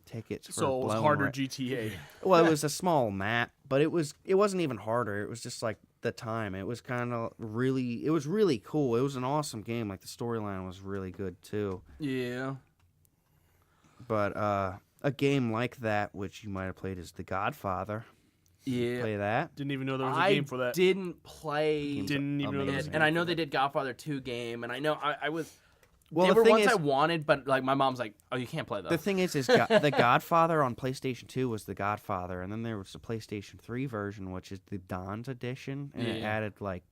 tickets. For So it was blowing harder red. GTA. Well, it was a small map, but it wasn't even harder. It was just like the time. It was really cool. It was an awesome game. Like the storyline was really good too. Yeah. But a game like that, which you might have played, is The Godfather. Yeah. Play that. Didn't even know there was a I game for that. didn't play Didn't even know there was a it, game and I for know that. they did Godfather 2 game, and I know I was. Well, they the were thing ones is, I wanted, but like my mom's like, "Oh, you can't play those." the thing is The Godfather on PlayStation 2 was The Godfather, and then there was the PlayStation 3 version, which is the Don's edition, and it Yeah. added like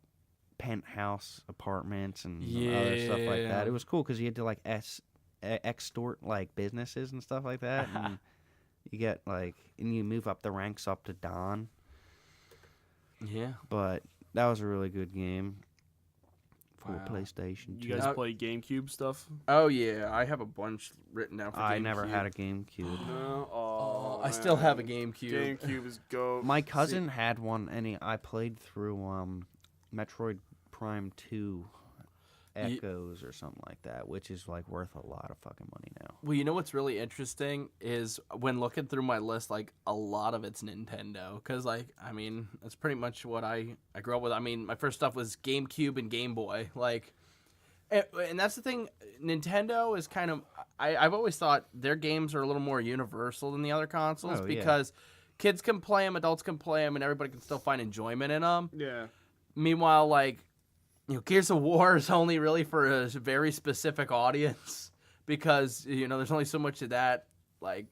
penthouse apartments and other stuff like that. Yeah. It was cool because you had to like extort like businesses and stuff like that, and you get like, and you move up the ranks up to Don. Yeah. But that was a really good game for Wow. PlayStation 2. You guys play GameCube stuff? Oh yeah, I have a bunch written down for I never had a GameCube. GameCube. No. Oh, I still have a GameCube. GameCube is go. My cousin had one, and I played through Metroid Prime 2 Echoes or something like that, which is like worth a lot of fucking money now. Well, you know what's really interesting is when looking through my list, like a lot of it's Nintendo, because like I mean that's pretty much what I grew up with. I mean my first stuff was GameCube and Game Boy, like, and that's the thing. Nintendo is kind of I've always thought their games are a little more universal than the other consoles Oh, yeah. because kids can play them, adults can play them, and everybody can still find enjoyment in them. Yeah. Meanwhile, like, you know, Gears of War is only really for a very specific audience because, you know, there's only so much of that. Like,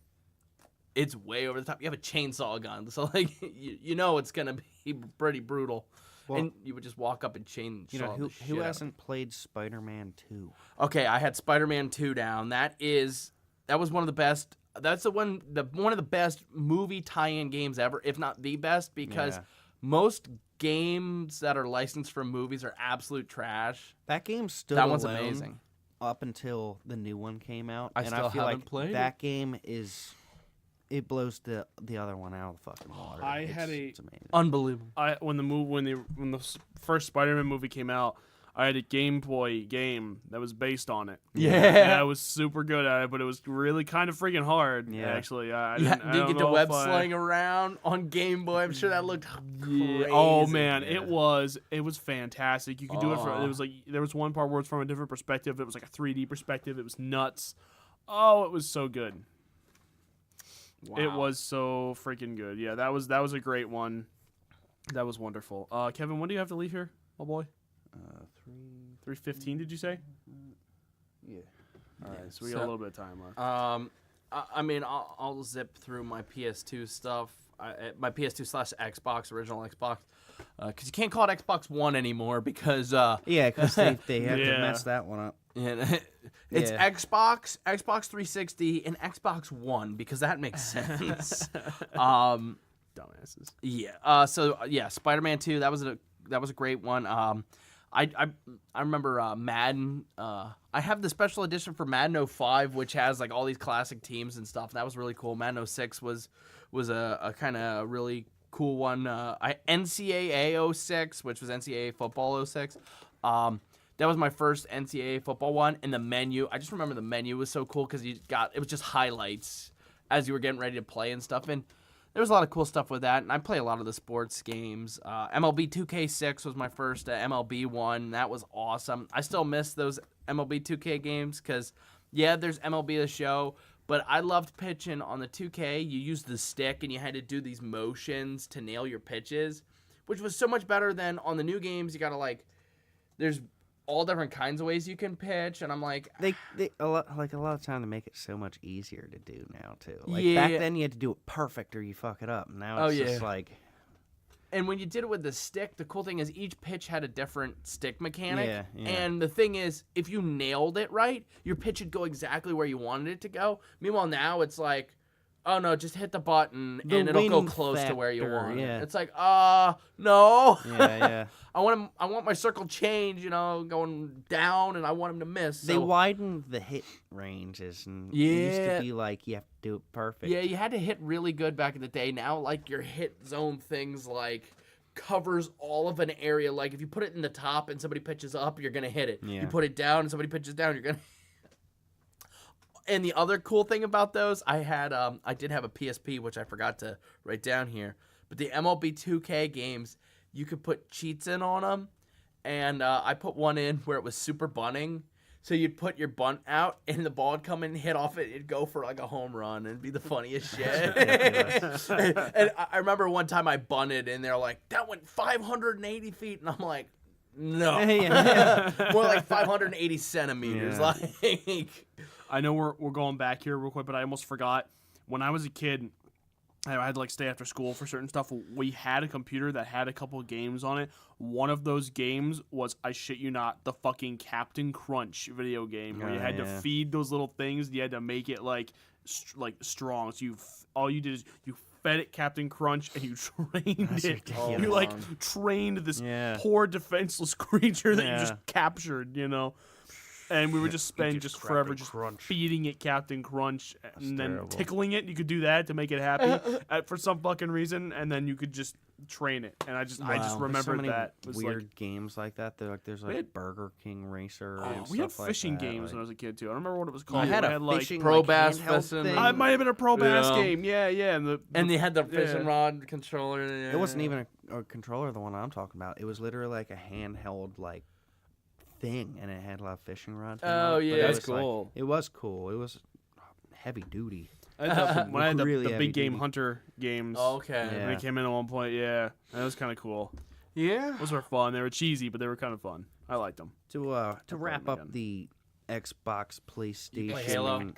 it's way over the top. You have a chainsaw gun, so, like, you know it's going to be pretty brutal. Well, and you would just walk up and chainsaw You know, the who shit out of hasn't played Spider-Man 2? it. Okay, I had Spider-Man 2 down. That was one of the best. That's one of the best movie tie-in games ever, if not the best, because Yeah. most games that are licensed from movies are absolute trash. That game stood That one's alone amazing. up until the new one came out. I and still I feel haven't like played that game it blows the other one out of the fucking water. It's amazing. Unbelievable. When the first Spider-Man movie came out, I had a Game Boy game that was based on it. Yeah. And I was super good at it, but it was really kind of freaking hard. Yeah. Actually, I Yeah, didn't, I did you don't get to know web if I- sling around on Game Boy? I'm sure that looked crazy. Yeah. Oh man, Yeah. it was fantastic. You could do it Aw. it was like there was one part where it's from a different perspective. It was like a 3D perspective. It was nuts. Oh, it was so good. It Wow. was so freaking good. Yeah, that was a great one. That was wonderful. Kevin, when do you have to leave here, oh boy? 3:15, did you say? Yeah. All right, so we got a little bit of time left. I mean, I'll zip through my PS2 stuff. My PS2/Xbox, original Xbox, because you can't call it Xbox One anymore because Yeah, because they have to Yeah. mess that one up. and it's Yeah. Xbox 360, and Xbox One because that makes sense. Dumbasses. Yeah. So Spider-Man 2. That was a great one. I remember Madden. I have the special edition for Madden 05, which has like all these classic teams and stuff. That was really cool. Madden 06 was a kind of really cool one. NCAA 06, which was NCAA football 06. That was my first NCAA football one. And the menu, I just remember the menu was so cool because it was just highlights as you were getting ready to play and stuff. And there was a lot of cool stuff with that, and I play a lot of the sports games. MLB 2K6 was my first MLB one. That was awesome. I still miss those MLB 2K games because, yeah, there's MLB The Show, but I loved pitching on the 2K. You used the stick, and you had to do these motions to nail your pitches, which was so much better than on the new games. You got to, there's all different kinds of ways you can pitch, and I'm like, They a lot of time they make it so much easier to do now too. Like Yeah. back then you had to do it perfect or you fuck it up. Now Oh, it's yeah. just like And when you did it with the stick, the cool thing is each pitch had a different stick mechanic. Yeah, yeah. And the thing is, if you nailed it right, your pitch would go exactly where you wanted it to go. Meanwhile, now it's like, oh no, just hit the button The and it'll go wind close to where you factor, want yeah. it. It's like, no. Yeah. I want my circle change, going down, and I want him to miss. They So, widened the hit ranges, and it used Yeah. to be like you have to do it perfect. yeah, you had to hit really good back in the day. Now, like, your hit zone things, like, covers all of an area. Like, if you put it in the top and somebody pitches up, you're going to hit it. Yeah. You put it down and somebody pitches down, you're going to... And the other cool thing about those, I did have a PSP, which I forgot to write down here. But the MLB 2K games, you could put cheats in on them. And I put one in where it was super bunting. So you'd put your bunt out, and the ball would come in and hit off it. It'd go for like a home run, and it'd be the funniest shit. And I remember one time I bunted, and they're like, that went 580 feet. And I'm like, no. More like 580 centimeters. Yeah. Like... I know we're going back here real quick, but I almost forgot. When I was a kid, I had to like stay after school for certain stuff. We had a computer that had a couple of games on it. One of those games was, I shit you not, the fucking Captain Crunch video game where you had to feed those little things. And you had to make it like strong. So all you did is you fed it Captain Crunch and you trained That's it. ridiculous. You like trained this Yeah. poor defenseless creature that you Yeah. just captured. And we would just spend just forever Captain just Crunch. feeding it Captain Crunch and then terrible. tickling it. You could do that to make it happy for some fucking reason, and then you could just train it. And I just Wow. There's so remembered many that. It was weird like, games like that. There's like had- Burger King Racer. oh, and we had stuff like fishing that, games like- when I was a kid too. I don't remember what it was called. I had but a it like fishing Pro like, Bass handheld fishing. thing. it might have been a Pro Bass Yeah. game. Yeah, and And they had the Yeah. fishing rod controller. It wasn't even a controller, the one I'm talking about. It was literally like a handheld like thing, and it had a lot of fishing rods. Oh, yeah. That's it was, like- cool. it was cool. It was heavy duty. when I had Really the heavy big game duty. hunter games. Okay. Yeah. When they came in at one point, that was kind of cool. Yeah. Those were fun. They were cheesy, but they were kind of fun. I liked them. To play wrap them up again. the Xbox, PlayStation. play Halo?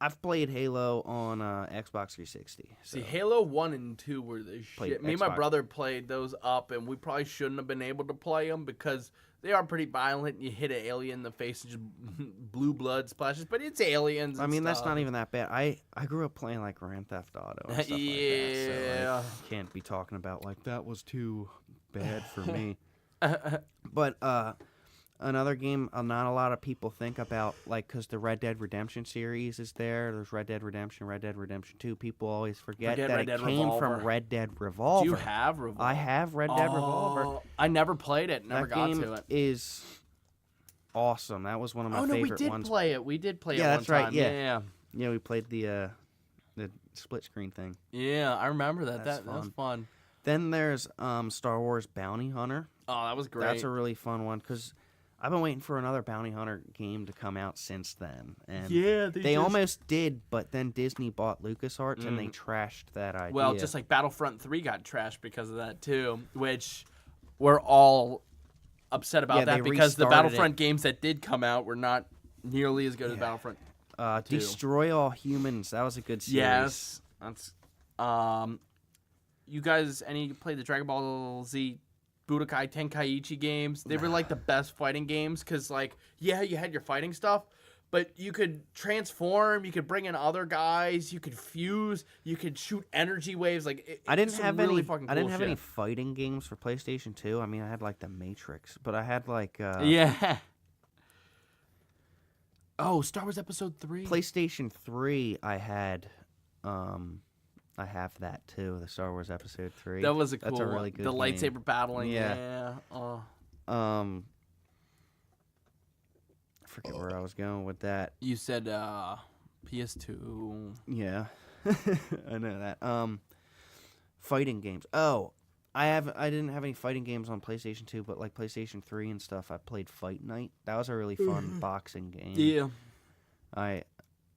I've played Halo on Xbox 360. So. See, Halo 1 and 2 were the Played shit. Me and my Xbox. brother played those up, and we probably shouldn't have been able to play them because they are pretty violent. You hit an alien in the face and just blue blood splashes, but it's aliens. I and mean, that's stuff. not even that bad. I grew up playing like Grand Theft Auto and stuff like that. Yeah. So I can't be talking about like that was too bad for me. But another game not a lot of people think about, like, because the Red Dead Redemption series is there. There's Red Dead Redemption 2. People always forget that Red it Dead came Revolver. from Red Dead Do Revolver. you have Revolver? I have Red Dead Revolver. Oh, I never played it. Never That got game to it. is awesome. That was one of my Oh no, we favorite did ones. play it. We did play Yeah, it that's one right, time. yeah. Yeah, we played the split screen thing. Yeah, I remember that. That's That was fun. fun. Then there's Star Wars Bounty Hunter. Oh, that was great. That's a really fun one because I've been waiting for another Bounty Hunter game to come out since then. And Yeah, they almost did, but then Disney bought LucasArts and they Mm. trashed that idea. Well, just like Battlefront 3 got trashed because of that too, which we're all upset about Yeah, that they because the restarted Battlefront it. games that did come out were not nearly as good as Yeah. Battlefront. too. Destroy All Humans. That was a good series. Yes, that's you guys play the Dragon Ball Z Budokai Tenkaichi games? They were like the best fighting games because you had your fighting stuff, but you could transform, you could bring in other guys, you could fuse, you could shoot energy waves. I didn't some have really any. fucking I didn't cool have any shit. fighting games for PlayStation 2. I mean, I had like the Matrix, but I had like Yeah. Oh, Star Wars Episode 3. PlayStation 3. I had. I have that too. The Star Wars Episode 3. That was a cool That's a one. really good The game. lightsaber battling. Yeah. Yeah. Oh. I forget where I was going with that. You said PS2. Yeah, I know that. Fighting games. Oh, I didn't have any fighting games on PlayStation 2, but like PlayStation 3 and stuff. I played Fight Night. That was a really fun boxing game. Yeah. I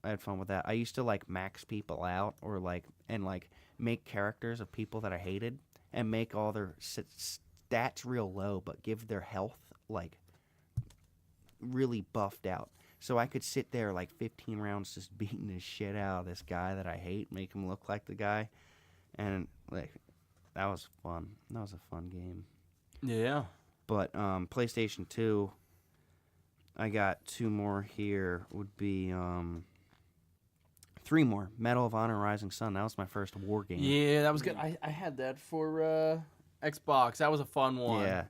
had fun with that. I used to like max people out or make characters of people that I hated and make all their stats real low, but give their health like really buffed out. So I could sit there like 15 rounds just beating the shit out of this guy that I hate, make him look like the guy, and like That was fun. That was a fun game. Yeah. But PlayStation 2, I got 2 more here. Would be 3 more. Medal of Honor: Rising Sun. That was my first war game. Yeah, that was good. I had that for Xbox. That was a fun one. Yeah.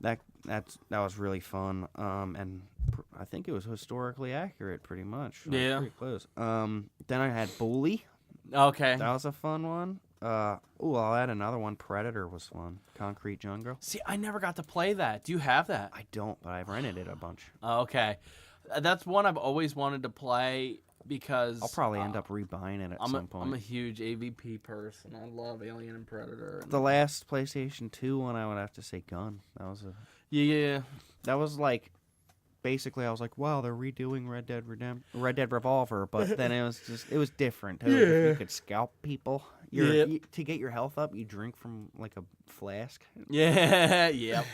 That was really fun. And I think it was historically accurate, pretty much. Yeah. Pretty close. Then I had Bully. Okay. That was a fun one. I'll add another one. Predator was fun. Concrete Jungle. See, I never got to play that. Do you have that? I don't, but I've rented it a bunch. Okay. That's one I've always wanted to play because I'll probably end up rebuying it at some point. I'm a huge AVP person. I love Alien and Predator. The last PlayStation 2 one, I would have to say Gun. Yeah. That was like, basically, I was like, wow, they're redoing Red Dead Revolver, but then it was different. Too. If you could scalp people. To get your health up, you drink from like a flask. Yeah. Yep.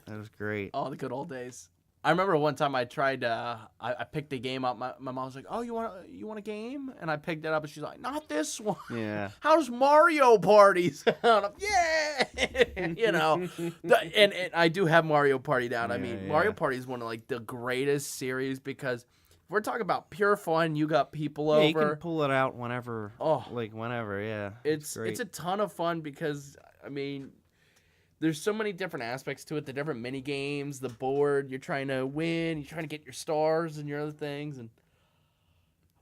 That was great. Oh, the good old days. I remember one time I tried. I picked a game up. My mom was like, "Oh, you want a game?" And I picked it up, and she's like, "Not this one." Yeah. How's Mario Party sound? Yeah. And I do have Mario Party down. I mean, Mario Party is one of like the greatest series because if we're talking about pure fun, you got people over. You can pull it out whenever. Oh, whenever. Yeah. it's great. a ton of fun because I mean. There's so many different aspects to it, the different mini games, the board, you're trying to win, you're trying to get your stars and your other things, and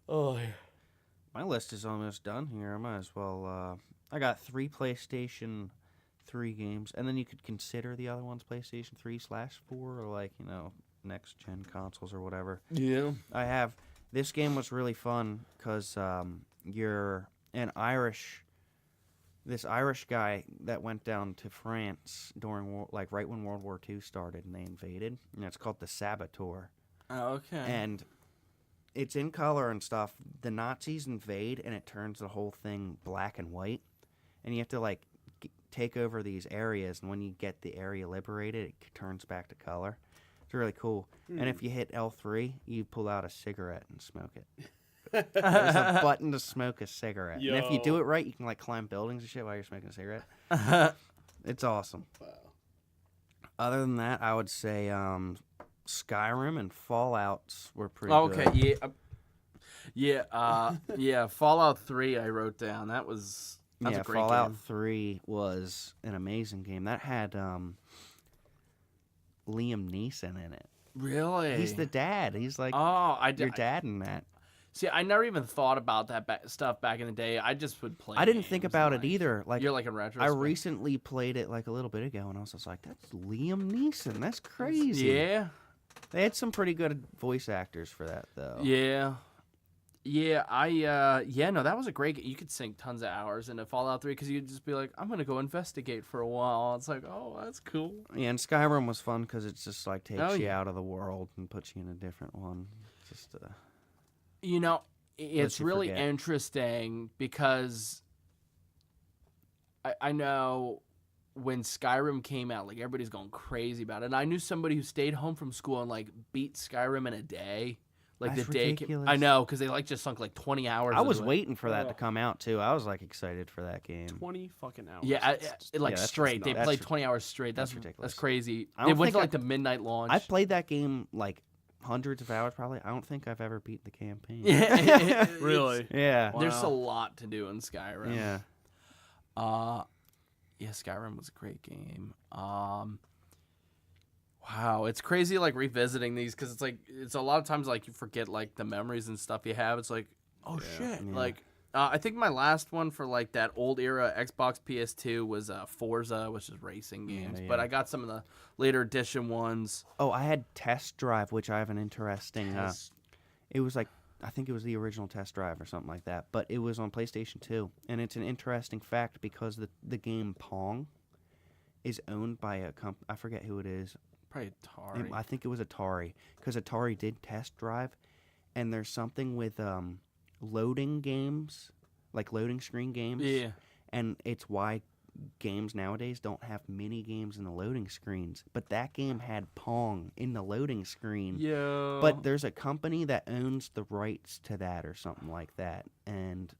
my list is almost done here. I might as well. I got 3 PlayStation 3 games, and then you could consider the other ones PlayStation 3/4 or next gen consoles or whatever. Yeah. I have. This game was really fun because you're an Irish. This Irish guy that went down to France during right when World War II started and they invaded, and it's called the Saboteur. Oh, okay. And it's in color and stuff. The Nazis invade and it turns the whole thing black and white, and you have to take over these areas. And when you get the area liberated, it turns back to color. It's really cool. And if you hit L3, you pull out a cigarette and smoke it. There's a button to smoke a cigarette. And if you do it right, you can climb buildings and shit while you're smoking a cigarette. It's awesome. Wow. Other than that, I would say Skyrim and Fallouts were pretty Okay, good. yeah. Fallout 3 I wrote down. That's a great Fallout game. 3 was an amazing game. That had Liam Neeson in it. Really? He's the dad. He's like your dad in that. See, I never even thought about that stuff back in the day. I just would play. I didn't think games about and, it either. You're in retrospect. I recently played it a little bit ago, and I was just like, "That's Liam Neeson. That's crazy." Yeah. They had some pretty good voice actors for that, though. Yeah. Yeah, no, that was a great game. You could sink tons of hours into Fallout 3 because you'd just be like, I'm going to go investigate for a while. It's like, oh, that's cool. Yeah, and Skyrim was fun because it's just takes you yeah. out of the world and puts you in a different one. Just It's you really forget. interesting because I know when Skyrim came out, everybody's going crazy about it. And I knew somebody who stayed home from school and beat Skyrim in a day. That's the day ridiculous. I know because they just sunk 20 hours. I was into it. waiting for that to come out too. I was excited for that game. 20 fucking hours. Yeah, That's straight. They nuts. played 20 hours straight. That's ridiculous. That's crazy. I They don't went think to the midnight launch. I've played that game hundreds of hours probably. I don't think I've ever beat the campaign. Yeah, Really? Yeah. There's a Wow. lot to do in Skyrim. Yeah. Yeah, Skyrim was a great game. Wow, it's crazy revisiting these because it's a lot of times you forget the memories and stuff you have. It's oh shit. Yeah. I think my last one for that old era Xbox PS2 was Forza, which is racing games. Yeah, But yeah. I got some of the later edition ones. Oh, I had Test Drive, which I have an interesting. It was I think it was the original Test Drive or something like that, but it was on PlayStation 2, and it's an interesting fact because the game Pong is owned by a company. I forget who it is. Probably Atari. I think it was Atari because Atari did Test Drive, and there's something with loading games, loading screen games. Yeah. And it's why games nowadays don't have mini games in the loading screens. But that game had Pong in the loading screen. Yo. But there's a company that owns the rights to that or something like that. And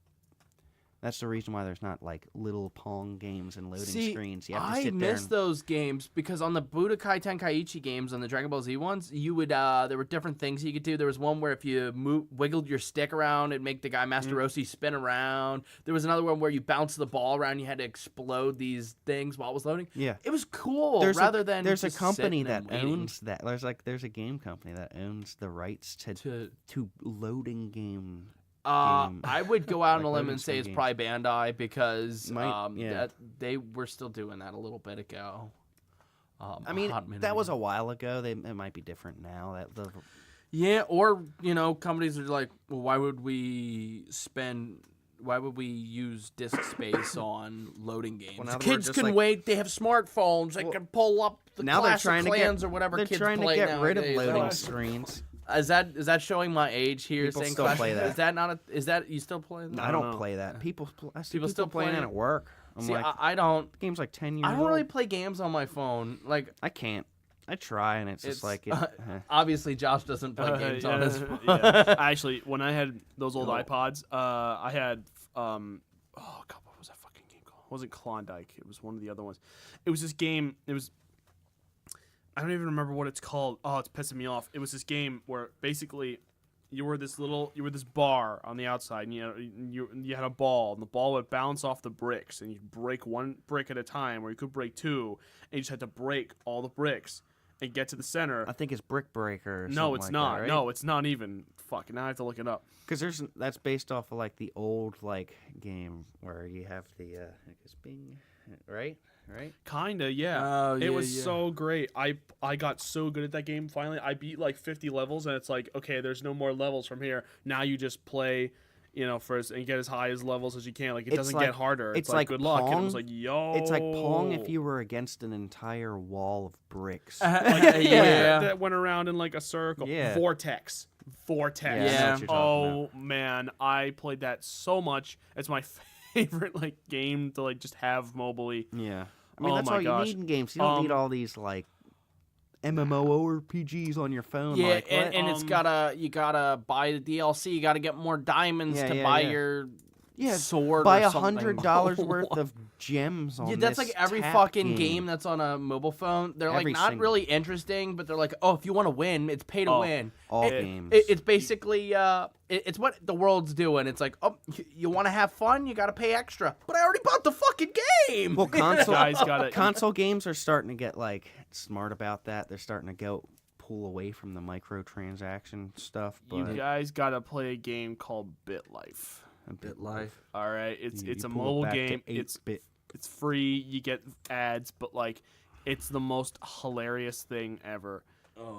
That's the reason why there's not like little Pong games and loading See, screens. You have to I sit there. miss those games because on the Budokai Tenkaichi games, on the Dragon Ball Z ones, you would there were different things you could do. There was one where if you wiggled your stick around, it'd make the guy Master Roshi spin around. There was another one where you bounced the ball around, you had to explode these things while it was loading. Yeah. It was cool. There's rather than there's a just company sitting that and waiting owns that. There's a game company that owns the rights to loading game. I would go out on Like a limb loading and say screen it's games. probably Bandai because Yeah. that they were still doing that a little bit ago. I mean, that was a while ago. It might be different now. Yeah, or companies are like, well, why would we use disk space on loading games? Well, now that Kids we're just can like- wait. They have smartphones. They can pull up the Now they're Clash trying of to get Clans or whatever they're kids trying to play get rid of nowadays. loading screens. Is that showing my age here? People saying still Clash? play that. Is that not? Is that you still play that? I I don't don't know. play that. I see People still playing play it it? at work. I'm See, like, I don't. the game's like 10 years I don't old. really play games on my phone. Like, I can't. I try, and it's just like. obviously, Josh doesn't play games on his phone. yeah. Actually, when I had those old Oh. iPods, I had oh god, what was that fucking game called? It wasn't Klondike. It was one of the other ones. It was this game. It was. I don't even remember what it's called. Oh, it's pissing me off. It was this game where basically you were this bar on the outside, and you had a ball, and the ball would bounce off the bricks, and you'd break one brick at a time, or you could break two, and you just had to break all the bricks and get to the center. I think it's Brick Breaker. Or No, something it's like not. That, right? No, it's not even. Fuck. Now I have to look it up. Because that's based off of like the old like game where you have the I guess Bing, right? Kinda, yeah. Oh, yeah, it was yeah. so great. I got so good at that game. Finally, I beat like 50 levels, and it's like, okay, there's no more levels from here. Now you just play, first and get as high as levels as you can. Like it It's doesn't like- get harder. It's it's like like good luck. And it was Pong. like, yo. It's like Pong if you were against an entire wall of bricks. Like, Yeah. that went around in like a circle. Yeah. Vortex. Yeah, I know Yeah. what you're talking Oh man, I played that so much. It's my favorite like game to like just have mobily. Yeah. I mean, Oh that's my all gosh. you need in games. You don't need all these like MMORPGs on your phone. Yeah, like, and, what? and it's you gotta buy the DLC. You gotta get more diamonds Yeah, to yeah, buy yeah. your Yeah, sword. buy or something. $100 worth of gems on Yeah, that's this like every tap fucking game that's on a mobile phone. They're like Every not single- really interesting, but they're like, oh, if you want to win, it's pay to Oh, win. all It- games. It's basically it's what the world's doing. It's like, oh, you want to have fun, you got to pay extra. But I already bought the fucking game. Well, console Guys gotta- console games are starting to get like smart about that. They're starting to pull away from the microtransaction stuff. But You guys gotta play a game called BitLife. a bit Life. All right, it's You a pull it mobile back to game. It's 8-bit. it's free. You get ads, but like, it's the most hilarious thing ever.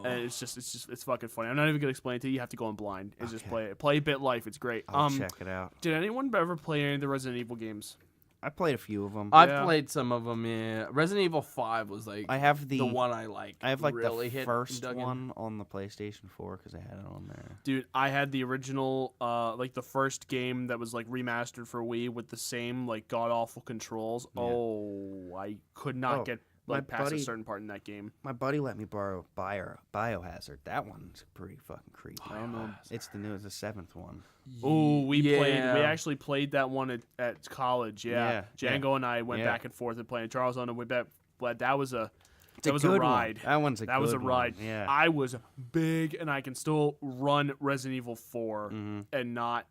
And it's fucking funny. I'm not even gonna explain it to you. You have to go in blind and just Okay. play it. Play BitLife. It's great. I'll check it out. Did anyone ever play any of the Resident Evil games? I played a few of them. I've Yeah. played some of them. Yeah, Resident Evil 5 was like I have the one I like. I have like really the hit first dug in. one on the PlayStation 4 because I had it on there. Dude, I had the original, like the first game that was like remastered for Wii with the same like god awful controls. Yeah. Oh, I could not Oh, get my like past a buddy- certain part in that game. My buddy let me borrow Biohazard. That one's pretty fucking creepy. I don't know. It's the seventh one. Oh, we played. Yeah. We actually played that one at college. Yeah, Yeah, Django and I went yeah. back and forth and playing Charles and we bet. But that was a It's that was a good ride. One. That one's a That good was a one. ride. Yeah. I was big, and I can still run Resident Evil 4 Mhm. and not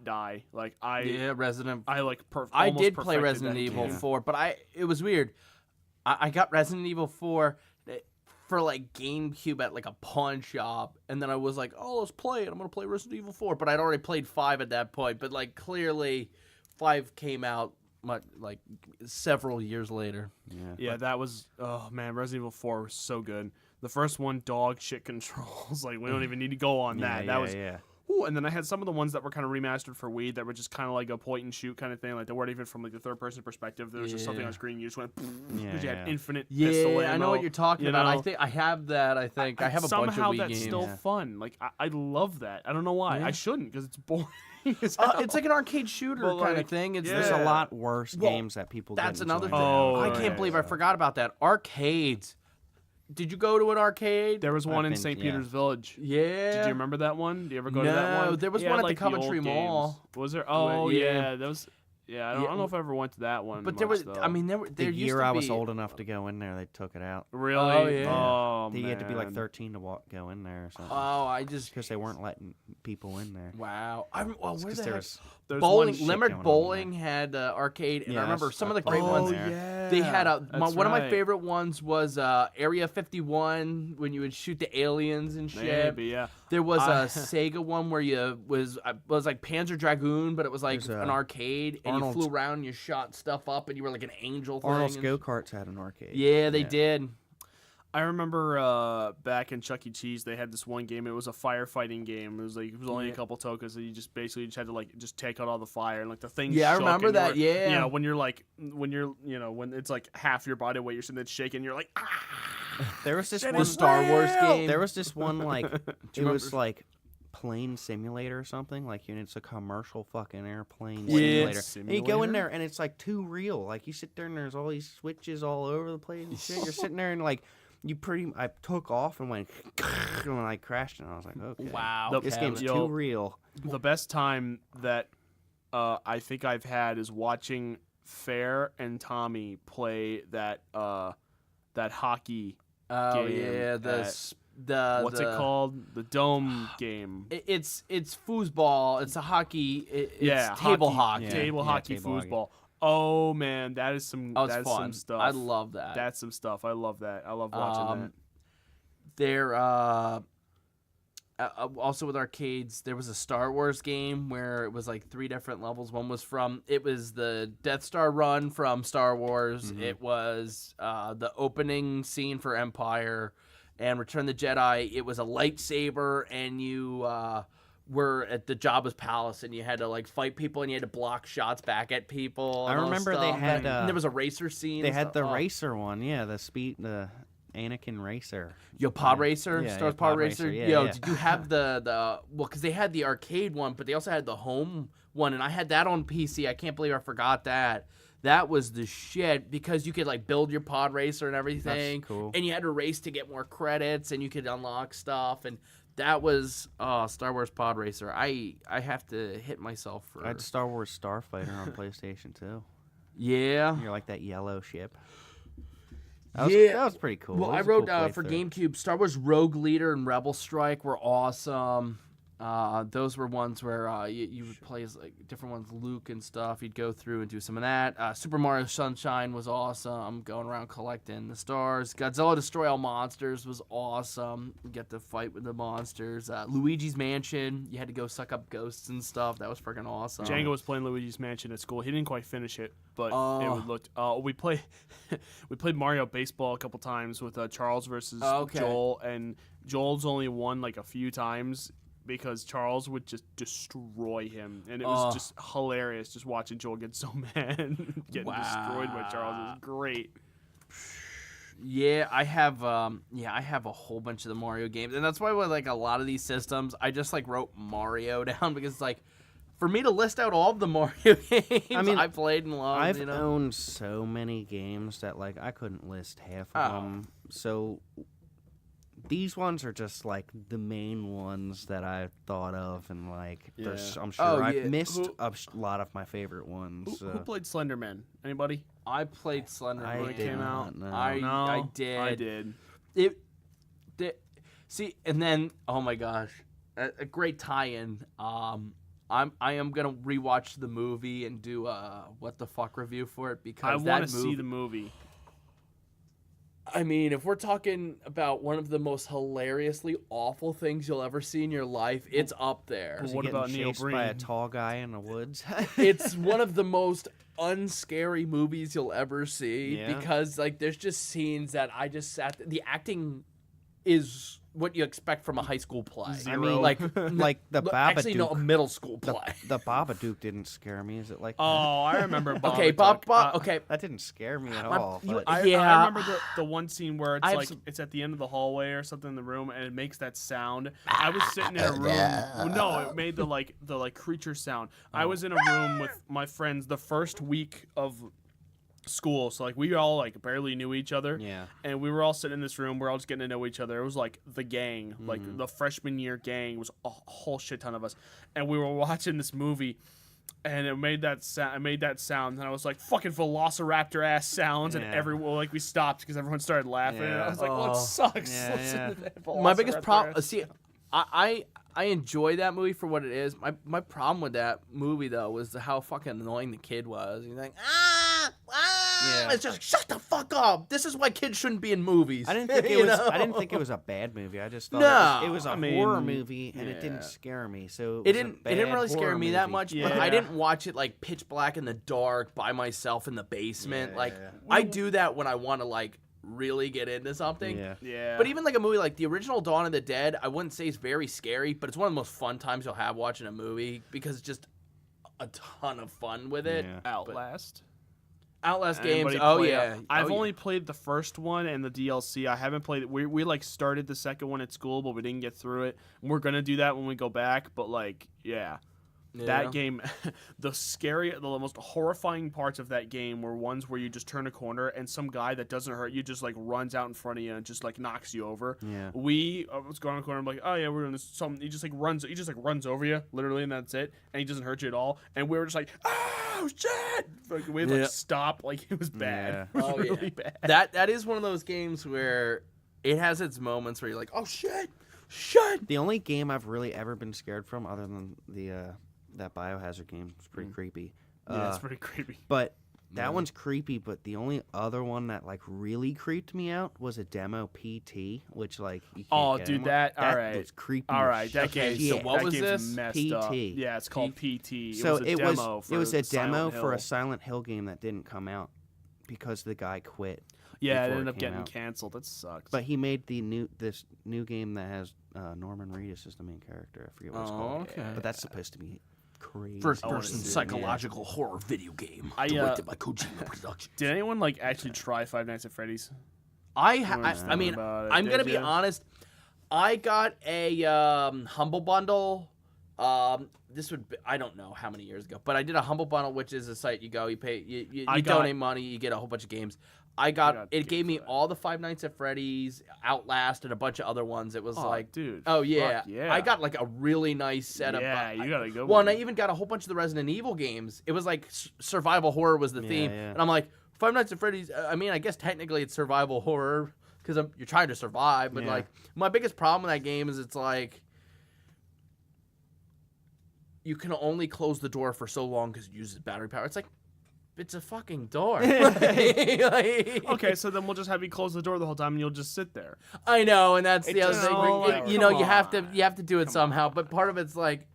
die. Like Yeah, Resident. I like I almost did play perfected Resident that Evil game. 4, but it was weird. I got Resident Evil 4 for like GameCube at like a pawn shop, and then I was like, oh, let's play it. I'm gonna play Resident Evil 4, but I'd already played 5 at that point. But like clearly, 5 came out like several years later. Yeah, that was oh man, Resident Evil 4 was so good. The first one, dog shit controls. Like we don't even need to go on that. That was yeah. Ooh, and then I had some of the ones that were kind of remastered for Wii that were just kind of like a point and shoot kind of thing. Like they weren't even from like the third person perspective. There was just something Yeah. on screen. You just went Yeah, because you had yeah. infinite pistol Yeah, I know ammo, what you're talking you about. I know? think I have that. I think I have a bunch of somehow Wii that's games. still Yeah. fun. Like I love that. I don't know why. Yeah. I shouldn't because it's boring. as hell. It's like an arcade shooter But, kind of like, thing. It's There's yeah. a lot worse Well, games that people that's get another enjoyed thing. Oh, I yeah, can't believe I so. forgot about that. Arcades. Did you go to an arcade? There was one in been- St. yeah. Peter's Village. Yeah. Did you remember that one? Do you ever go to that No, one? there was Yeah, one at the like old Coventry Mall. games. Was there? Oh yeah. yeah, that was. Yeah, I don't know if I ever went to that one. But there much, was, though. I mean, there The used year to I was be- old enough to go in there, they took it out. really? Oh, yeah. Oh, You had to be like man. 13 to go in there or something. Oh, I just. Because they weren't letting people in there. Wow. Well, where the there heck? was There's Bowling, shit Limerick going on Bowling had arcade, and Yeah, I remember that's- some of I the great played Oh ones. yeah. They had That's one of my right. favorite ones was Area 51 when you would shoot the aliens and shit. Maybe yeah. There was I- a Sega one where you was like Panzer Dragoon, but it was like There's, an arcade, and Arnold's- you flew around, and you shot stuff up, and you were like an angel thing. Arnold's and- Go Karts had an arcade. Yeah, they did. I remember back in Chuck E. Cheese, they had this one game. It was a firefighting game. It was only Yeah. a couple tokens, and you just basically had to like just take out all the fire and like the thing. Yeah, I shook, remember and you that, were- yeah. You know, when it's like half your body weight, you're sitting there shaking. You're like, ah. There was this Shit one is Star Wars real! game. There was this one like it you was remember? like plane simulator or something. Like it's a commercial fucking airplane Yeah. simulator. And you go in Simulator? there and it's like too real. Like you sit there and there's all these switches all over the place and shit. You're sitting there and like I took off and went and when I crashed and I was like, okay, Wow. The- this Kevin. game's Yo. too real. The best time that I think I've had is watching Fair and Tommy play that hockey. Oh game yeah, at- the What's it called? The dome game. It's foosball. It's a hockey. It's Yeah, table hockey. Yeah. Table hockey, table hockey. foosball. Oh man, that is some. Oh, it's that's fun. some stuff. I love that. That's some stuff. I love that. I love watching that. There, also with arcades, there was a Star Wars game where it was like 3 different levels. One was it was the Death Star run from Star Wars. Mm-hmm. It was the opening scene for Empire, and Return of the Jedi. It was a lightsaber, and you were at the Jabba's palace, and you had to like fight people, and you had to block shots back at people. I and all remember they stuff. had, And there was a racer scene. They and had stuff. the Oh. racer one, yeah, the Anakin racer. Yo, Pod Racer, Yeah, Star Wars yeah, Pod Pod Racer. Racer, yeah, Yo, yeah. did you have well, because they had the arcade one, but they also had the home one, and I had that on PC. I can't believe I forgot that. That was the shit because you could like build your Pod Racer and everything, cool. and you had to race to get more credits, and you could unlock stuff, and that was Star Wars Pod Racer. I have to hit myself for I had Star Wars Starfighter on PlayStation 2. yeah. You're like that yellow ship. Yeah. That was pretty cool. Well, It I was a wrote cool for playthrough. GameCube, Star Wars Rogue Leader and Rebel Strike were awesome. Those were ones where you would play as like different ones, Luke and stuff. You'd go through and do some of that. Super Mario Sunshine was awesome. Going around collecting the stars. Godzilla Destroy All Monsters was awesome. You get to fight with the monsters. Luigi's Mansion, you had to go suck up ghosts and stuff. That was freaking awesome. Django was playing Luigi's Mansion at school. He didn't quite finish it, but it Oh. looked. We played Mario Baseball a couple times with Charles versus Okay. Joel, and Joel's only won like a few times because Charles would just destroy him, and it was just hilarious just watching Joel get so mad, getting destroyed by Charles. It was great. Yeah, I have a whole bunch of the Mario games, and that's why with like a lot of these systems, I just like wrote Mario down because it's like for me to list out all of the Mario games I played and loved. I've you know? owned so many games that like I couldn't list half of them. So these ones are just like the main ones that I thought of, and like there's, Yeah. I'm sure Oh, I've yeah. missed a lot of my favorite ones. Who played Slenderman? Anybody? I played Slender I when it did came not out? know. I did. I did. See, and then oh my gosh, a great tie-in. I am gonna rewatch the movie and do a what the fuck review for it because I that want to movie. see the movie. I mean, if we're talking about one of the most hilariously awful things you'll ever see in your life, it's up there. Was he What getting about Neil chased by a Breen? tall guy in the woods? It's one of the most unscary movies you'll ever see Yeah. because like there's just scenes that I just the acting is what you expect from a high school play. I mean, like like the actually no, a Babadook. middle school The, play. the Babadook didn't scare me. Is it like? Oh, I remember. Okay, Babadook. okay. That didn't scare me at My- all. you- but- I Yeah. remember the one scene where it's I have like some- it's at the end of the hallway or something in the room, and it makes that sound. I was sitting in a room. Well, no, it made the creature sound. I was in a room with my friends the first week of school, so like we all like barely knew each other. Yeah. And we were all sitting in this room. We're all just getting to know each other. It was like the gang, like the freshman year gang was a whole shit ton of us, and we were watching this movie, and it made that sound. It made that sound, and I was like, "Fucking Velociraptor ass sounds!" And Yeah. everyone like we stopped because everyone started laughing. And I Yeah. was like, "What sucks?" Yeah, yeah. To that My biggest Velociraptor problem. ass See, I enjoy that movie for what it is. My problem with that movie though was how fucking annoying the kid was. He's like, Yeah. it's just shut the fuck up. This is why kids shouldn't be in movies. I didn't think it You was. know? I didn't think it was a bad movie. I just thought No, it was a I mean, horror movie, and it yeah. didn't scare me. So It was a didn't. It didn't bad really scare horror me that movie. much. But Yeah. I didn't watch it like pitch black in the dark by myself in the basement. Yeah, like yeah. I do that when I want to like really get into something. Yeah. Yeah. But even like a movie like the original Dawn of the Dead, I wouldn't say it's very scary, but it's one of the most fun times you'll have watching a movie because it's just a ton of fun with it. Yeah. Outlast. Outlast games. Anybody Oh play yeah. it? I've Oh, yeah. only played the first one and the DLC. I haven't played it. We like started the second one at school, but we didn't get through it. We're gonna do that when we go back. But like, yeah. Yeah. That game, the most horrifying parts of that game were ones where you just turn a corner and some guy that doesn't hurt you just like runs out in front of you and just like knocks you over. Yeah. I was going on the corner. I'm like, oh yeah, we're doing this. He just like runs over you, literally, and that's it. And he doesn't hurt you at all. And we were just like, oh shit! Like, we had to Yeah. like stop. Like it was bad. Yeah. It was Oh, yeah. really bad. That is one of those games where it has its moments where you're like, oh shit, shit. The only game I've really ever been scared from, other than the that Biohazard game, was pretty creepy. Yeah, it's pretty creepy. But that one's creepy. But the only other one that like really creeped me out was a demo PT, which like you can't Oh, get dude, anymore. that all right. was creepy. All as right, that shit. game's so Yeah. what that was game's this? messed up. PT. Yeah, it's called PT. So it was a demo for it was a Silent demo for a Hill. Silent Hill game that didn't come out because the guy quit. Yeah, it before ended it up came getting out. canceled. That sucks. But he made this new game that has Norman Reedus as the main character. I forget what it's Oh, called. okay. But that's supposed to be crazy. First I wanna person see it, psychological horror video game I, directed by Kojima Productions. did anyone like actually try Five Nights at Freddy's? I mean, about it, I'm did gonna be ya? honest. I got a Humble Bundle. This would be, I don't know how many years ago, but I did a Humble Bundle, which is a site you go, you pay, you I got- donate money, you get a whole bunch of games. I got got it gave games me for that. all the Five Nights at Freddy's, Outlast, and a bunch of other ones. It was Oh, like, dude. oh yeah. fuck yeah. I got like a really nice setup. Yeah, you gotta go. Well, and with I it. even got a whole bunch of the Resident Evil games. It was like survival horror was the Yeah, theme, yeah. and I'm like, Five Nights at Freddy's. I mean, I guess technically it's survival horror because you're trying to survive. But Yeah. like, my biggest problem with that game is it's like you can only close the door for so long because it uses battery power. It's like it's a fucking door. Like- Okay, so then we'll just have you close the door the whole time, and you'll just sit there. I know, and that's It the other just- thing. No, It- like, you know, come you have on. to do it somehow. But part of it's like,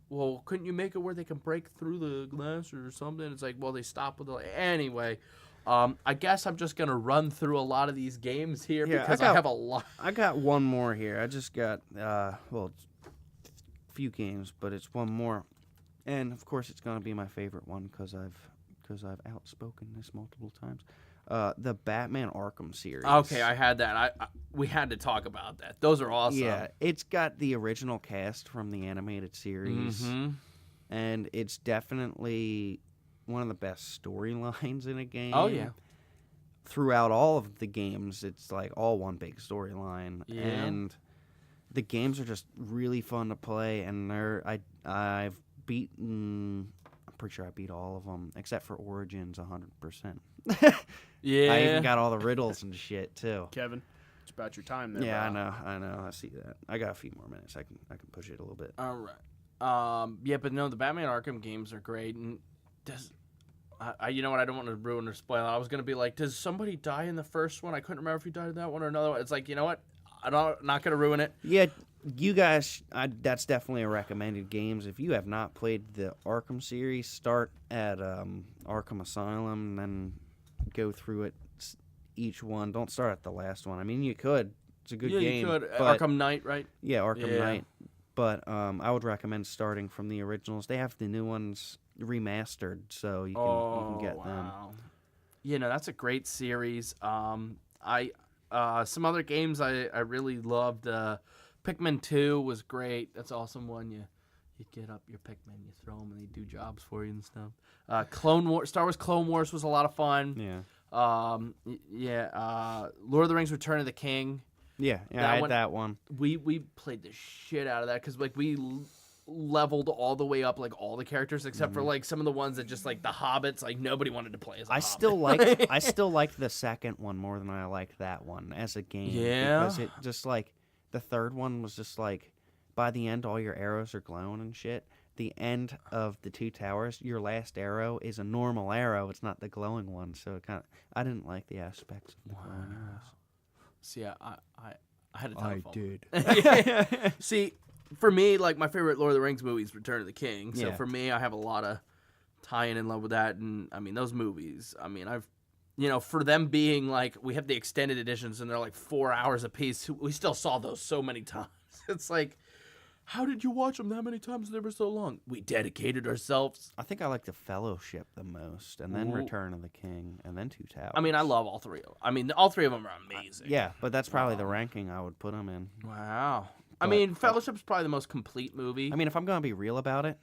well, couldn't you make it where they can break through the glass or something? It's like, well, they stop with the anyway. I guess I'm just gonna run through a lot of these games here Yeah, I because I got- have a lot. I got one more here. I just got well, a few games, but it's one more, and of course it's gonna be my favorite one because I've outspoken this multiple times. The Batman Arkham series. Okay, I had that. We had to talk about that. Those are awesome. Yeah, it's got the original cast from the animated series, Mhm. and it's definitely one of the best storylines in a game. Oh yeah. Throughout all of the games, it's like all one big storyline, Yeah. and the games are just really fun to play. And I've beaten. I'm pretty sure I beat all of them except for Origins 100%. Yeah. I even got all the riddles and shit too. Kevin, it's about your time there. Yeah, bro. I know. I see that. I got a few more minutes. I can push it a little bit. All right. Yeah, but no, the Batman Arkham games are great. And does you know what? I don't want to ruin or spoil it. I was gonna be like, does somebody die in the first one? I couldn't remember if he died in that one or another one. It's like, you know what? I'm not gonna ruin it. Yeah, you guys, that's definitely a recommended games. If you have not played the Arkham series, start at Arkham Asylum, and then go through it each one. Don't start at the last one. I mean, you could. It's a good game. you could. but- Arkham Knight, right? Yeah, Arkham Yeah. Knight. But I would recommend starting from the originals. They have the new ones remastered, so you can get them. You know, that's a great series. Some other games I really loved. Pikmin 2 was great. That's an awesome one. You You get up your Pikmin, you throw them, and they do jobs for you and stuff. Star Wars Clone Wars was a lot of fun. Yeah. Lord of the Rings: Return of the King. Yeah, I had that one. We played the shit out of that because like we leveled all the way up like all the characters except for like some of the ones that just like the Hobbits, like nobody wanted to play as a Hobbit. I still liked the second one more than I liked that one as a game. Yeah. Because it just like the third one was just like by the end all your arrows are glowing and shit. The end of the Two Towers, your last arrow is a normal arrow. It's not the glowing one. So it I didn't like the aspects of the glowing arrows. See, I had a ton of fun. did. See, for me, like my favorite Lord of the Rings movie is Return of the King. So Yeah. for me, I have a lot of tying in love with that. And I mean, those movies, I mean, for them being like, we have the extended editions and they're like 4 hours a piece. We still saw those so many times. It's like, how did you watch them that many times and they were so long? We dedicated ourselves. I think I like the Fellowship the most, and then Ooh. Return of the King, and then Two Towers. I mean, I love all three of them. I mean, all three of them are amazing. Yeah, but that's probably the ranking I would put them in. Wow. I But- mean, Fellowship's probably the most complete movie. I mean, if I'm going to be real about it,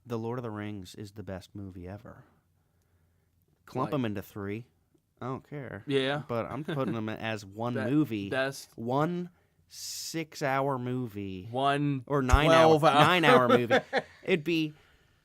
The Lord of the Rings is the best movie ever. Clump Like- them into 3. I don't care. yeah. But I'm putting them as one Be- movie. Best 1 6-hour movie. one Or 9-hour 12 hour. 9-hour movie.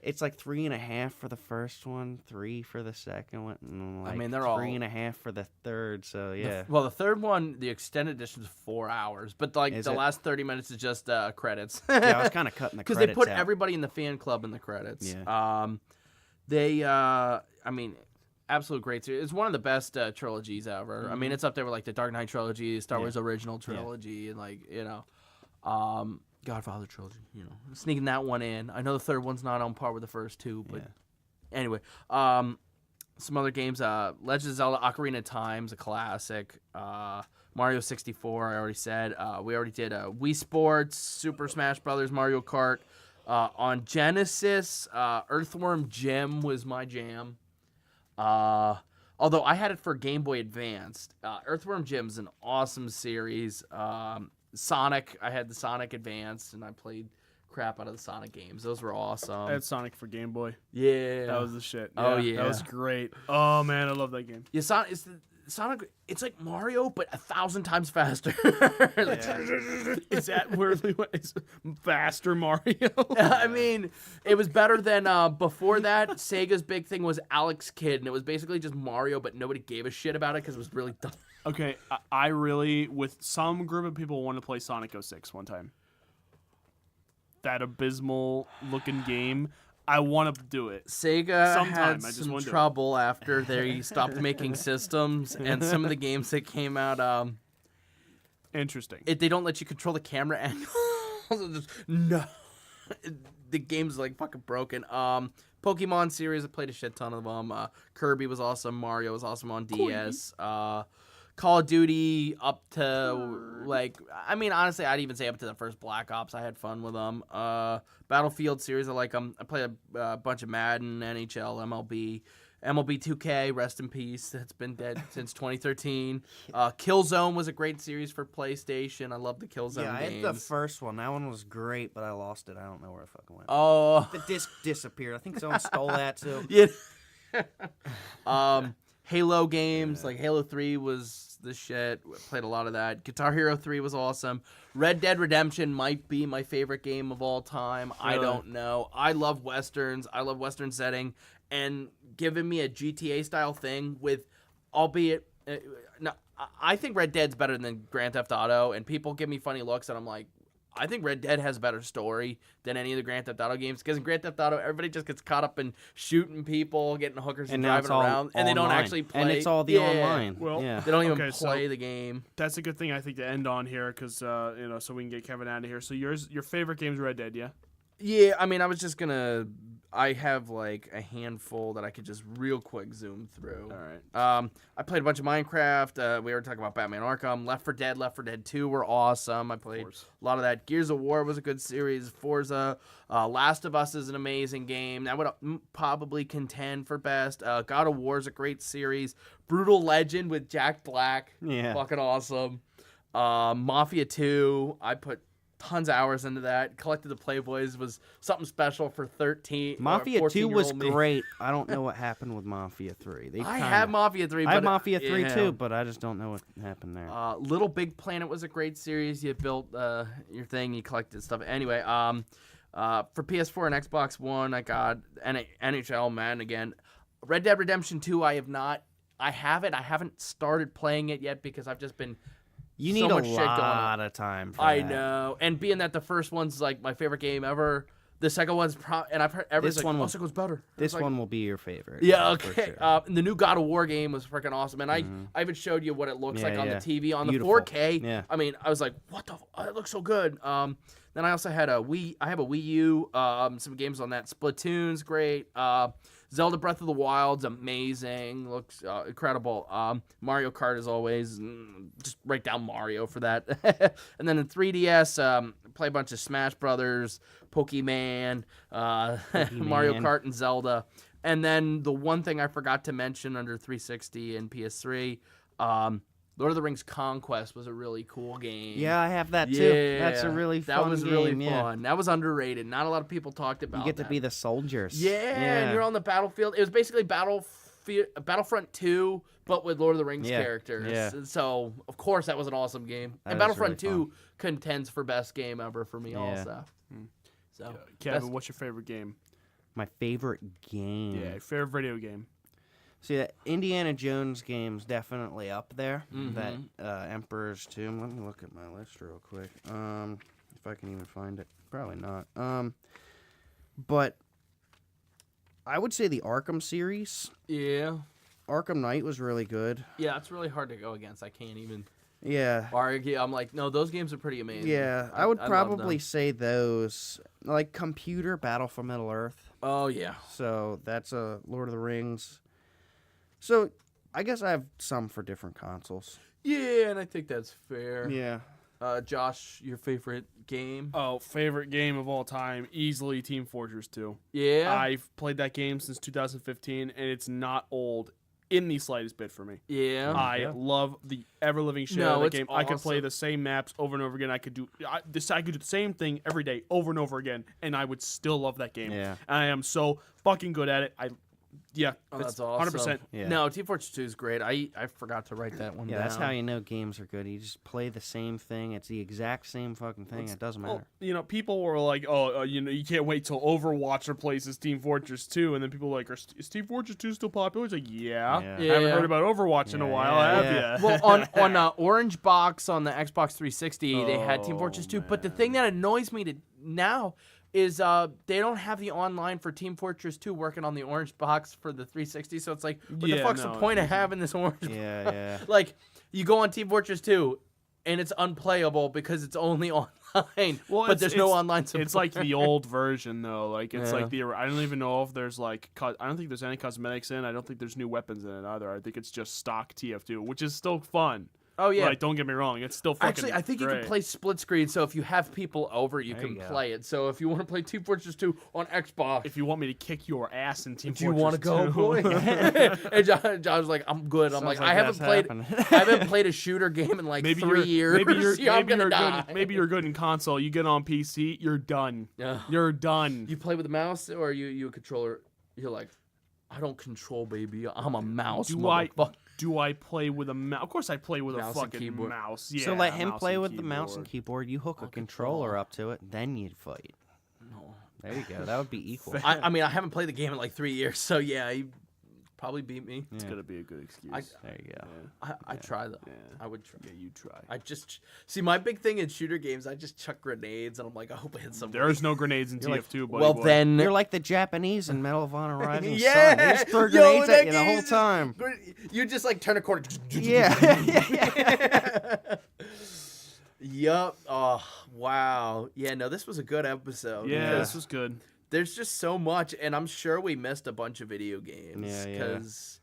It's like 3.5 for the first one, 3 for the second one, and like mean, they're all- 3.5 for the third. So yeah, Well, the third one, the extended edition is 4 hours, but like Is the it? last 30 minutes is just credits. yeah, I was kind of cutting the Because credits they put out. everybody in the fan club in the credits. Yeah. I mean, absolute great series. It's one of the best trilogies ever. I mean, it's up there with like the Dark Knight trilogy, Star Wars original trilogy, and like Godfather trilogy. Sneaking that one in. I know the third one's not on par with the first two, but anyway, some other games. Legend of Zelda: Ocarina of Time's a classic. Mario 64, I already said. We already did Wii Sports, Super Smash Brothers, Mario Kart. On Genesis, Earthworm Jim was my jam. Although I had it for Game Boy Advanced. Earthworm Jim's an awesome series. Sonic, I had the Sonic Advanced, and I played crap out of the Sonic games. Those were awesome. I had Sonic for Game Boy. Yeah. That was the shit. Oh, yeah. That was great. Oh, man, I love that game. Yeah, Sonic, it's like Mario, but 1,000 times faster. Is that weirdly what is faster Mario? I mean, it was better than before that. Sega's big thing was Alex Kidd, and it was basically just Mario, but nobody gave a shit about it because it was really dumb. Okay, I really, with some group of people, wanted to play Sonic 06 one time. That abysmal looking game. I want to do it. Sega Sometime, had I just some wanna do it. trouble after they stopped making systems, and some of the games that came out, Interesting. they don't let you control the camera angle. No. The game's like fucking broken. Pokemon series, I played a shit ton of them. Kirby was awesome. Mario was awesome on DS. Call of Duty up to like, I mean, honestly, I'd even say up to the first Black Ops. I had fun with them. Battlefield series, I like them. I played a bunch of Madden, NHL, MLB. MLB 2K, rest in peace. It's been dead since 2013. Killzone was a great series for PlayStation. I love the Killzone yeah, I games. had the first one. That one was great, but I lost it. I don't know where it fucking went. Oh. The disc disappeared. I think someone stole that too. Yeah. Halo games, like Halo 3 was the shit. Played a lot of that. Guitar Hero 3 was awesome. Red Dead Redemption might be my favorite game of all time. I Really? don't know. I love Westerns. I love Western setting. And giving me a GTA style thing with, albeit, no, I think Red Dead's better than Grand Theft Auto. And people give me funny looks, and I'm like, I think Red Dead has a better story than any of the Grand Theft Auto games. Because in Grand Theft Auto, everybody just gets caught up in shooting people, getting hookers, and now it's driving all around, and they don't online. actually play. And it's all the Yeah. online. Well, yeah. They don't even Okay, so- play the game. That's a good thing, I think, to end on here, because so we can get Kevin out of here. So your favorite game's Red Dead, yeah? Yeah, I mean, I was just gonna. I have like a handful that I could just real quick zoom through. All right. I played a bunch of Minecraft. We were talking about Batman Arkham, Left 4 Dead 2 were awesome. I played course. a lot of that. Gears of War was a good series. Forza, Last of Us is an amazing game. That would probably contend for best. God of War is a great series. Brutal Legend with Jack Black, Yeah. fucking awesome. Mafia 2, I put tons of hours into that. Collected the Playboys, was something special for 13. Mafia 2 was 14-year-old me. great. I don't know what happened with Mafia 3. I have Mafia 3. I have but, Mafia 3 yeah. too, but I just don't know what happened there. Little Big Planet was a great series. You built your thing, you collected stuff. Anyway, for PS4 and Xbox One, I got NHL Madden again. Red Dead Redemption 2, I have not. I have it. I haven't started playing it yet because I've just been. You so need a much shit going on. lot of time for I that. know, and being that the first one's like my favorite game ever, the second one's and I've heard everyone's This like, one oh, will- second one's better. This It's like, one will be your favorite. yeah, for okay. sure. And the new God of War game was freaking awesome, and I even showed you what it looks Yeah, like on yeah. the TV on Beautiful. the 4K. Yeah. I mean, I was like, what the? It looks so good. Then I also had a Wii. I have a Wii U. Some games on that. Splatoon's great. Zelda Breath of the Wild's amazing. Looks incredible. Mario Kart as always. Just write down Mario for that. And then the 3DS, play a bunch of Smash Brothers, Pokemon, Mario Kart, and Zelda. And then the one thing I forgot to mention under 360 and PS3, Lord of the Rings Conquest was a really cool game. Yeah, I have that too. Yeah, That's a really fun That was game. really yeah. fun. That was underrated. Not a lot of people talked about You get to that. be the soldiers. Yeah, and you're on the battlefield. It was basically Battlefront 2, but with Lord of the Rings Yeah, characters. yeah. So, of course, that was an awesome game. That And was Battlefront really 2 contends for best game ever for me Yeah. also. So, Kevin, best- what's your favorite game? My favorite game. Yeah, favorite video game. See, that Indiana Jones game's definitely up there. Mhm. That Emperor's Tomb. Let me look at my list real quick. If I can even find it. Probably not. But I would say the Arkham series. yeah. Arkham Knight was really good. Yeah, it's really hard to go against. I can't even Yeah. argue. I'm like, no, those games are pretty amazing. Yeah, I would love probably them. say those. Like Computer Battle for Middle Earth. Oh, yeah. So that's a Lord of the Rings. So I guess I have some for different consoles. Yeah, and I think that's fair. Yeah. Josh, your favorite game? Oh, favorite game of all time, easily Team Fortress 2. Yeah. I've played that game since 2015, and it's not old in the slightest bit for me. yeah. I Yeah. love the ever living shit No, out of the it's game. I could play awesome. the same maps over and over again. I could do I could do the same thing every day over and over again, and I would still love that game. Yeah. And I am so fucking good at it. Oh, that's awesome. 100%. Yeah. No, Team Fortress 2 is great. I forgot to write that one Yeah, down. that's how you know games are good. You just play the same thing. It's the exact same fucking thing. It doesn't matter. Well, people were like, "Oh, you can't wait till Overwatch replaces Team Fortress 2," and then people were like, "Is Team Fortress 2 still popular?" It's like, "Yeah, Yeah. I haven't Yeah. heard about Overwatch in a Yeah, while, yeah, have yeah. ya?" Well, on Orange Box on the Xbox 360, they had Team Oh, Fortress 2. But the man. thing that annoys me now is they don't have the online for Team Fortress 2 working on the Orange Box for the 360. So it's like, what the Yeah, fuck's no, the point of it having this Orange Box? Yeah, yeah. Like, you go on Team Fortress 2, and it's unplayable because it's only online. Well, but there's no online support. It's like the old version though. Like it's Yeah. like I don't even know if there's like I don't think there's any cosmetics in. I don't think there's new weapons in it either. I think it's just stock TF2, which is still fun. Oh, yeah. Like, don't get me wrong, it's still fucking Actually, I think you great. can play split screen, so if you have people over, you There can you go. play it. So if you want to play Team Fortress 2 on Xbox, If you want me to kick your ass in Team do you Fortress want to go, 2. boy? And John's like, I'm good. I'm Sounds like, I haven't that's played, happening. I haven't played a shooter game in like Maybe 3 years. Maybe you're, Yeah, I'm maybe gonna you're die. good. Maybe you're good in console. You get on PC, you're done. Yeah. You're done. You play with a mouse, or you a controller? You're like, I don't control, baby. I'm a mouse. Do I play with a mouse? Of course, I play with Mouse a and fucking keyboard. mouse. Yeah. So let him mouse play and with the mouse and keyboard. keyboard. You hook a I'll controller control. up to it, then you'd fight. No. There you go. That would be equal. I mean, I haven't played the game in like 3 years, so yeah, he probably beat me. It's Yeah. gonna be a good excuse. There you go. I'd try though. Yeah. I would try. Yeah, you try. I just see my big thing in shooter games. I just chuck grenades, and I'm like, I hope I hit somebody. There's no grenades in You're like, TF2, buddy. well, boy. then You're like the Japanese in Medal of Honor Rising Sun. Yeah! They just throw Yo, grenades that at you the game whole is- time. you just like turn a corner. Yeah. Yup. Oh wow. Yeah. No, this was a good episode. Yeah, because this was good. There's just so much, and I'm sure we missed a bunch of video games. Yeah, yeah. Because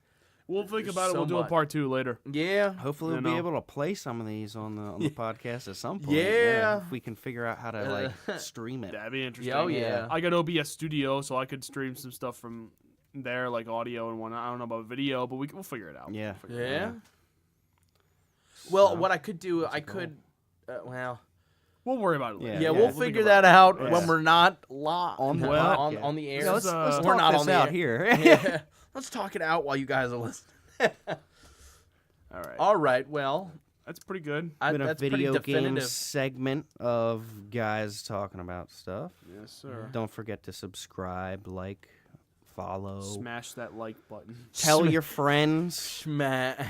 We'll think There's about it. so We'll do a much. part 2 later. yeah. Hopefully, You we'll be know. able to play some of these on the podcast at some point. Yeah. If we can figure out how to like stream it. That'd be interesting. Oh yeah. I got OBS Studio, so I could stream some stuff from there, like audio and whatnot. I don't know about video, but we'll figure it out. Yeah. We'll figure it out. Yeah. Well, So, what I could do, I a goal. could, well, We'll worry about it later. Yeah, Yeah, we'll think figure about that out it. when Yeah. we're not live On the on podcast. the air. Yeah, let's We're talk not this on the out air. here. Yeah. Let's talk it out while you guys are listening. All right. All right, well, That's pretty good. Been a that's video pretty game definitive. segment of guys talking about stuff. Yes, sir. Don't forget to subscribe, like, follow, Smash that like button. tell your friends, Schma-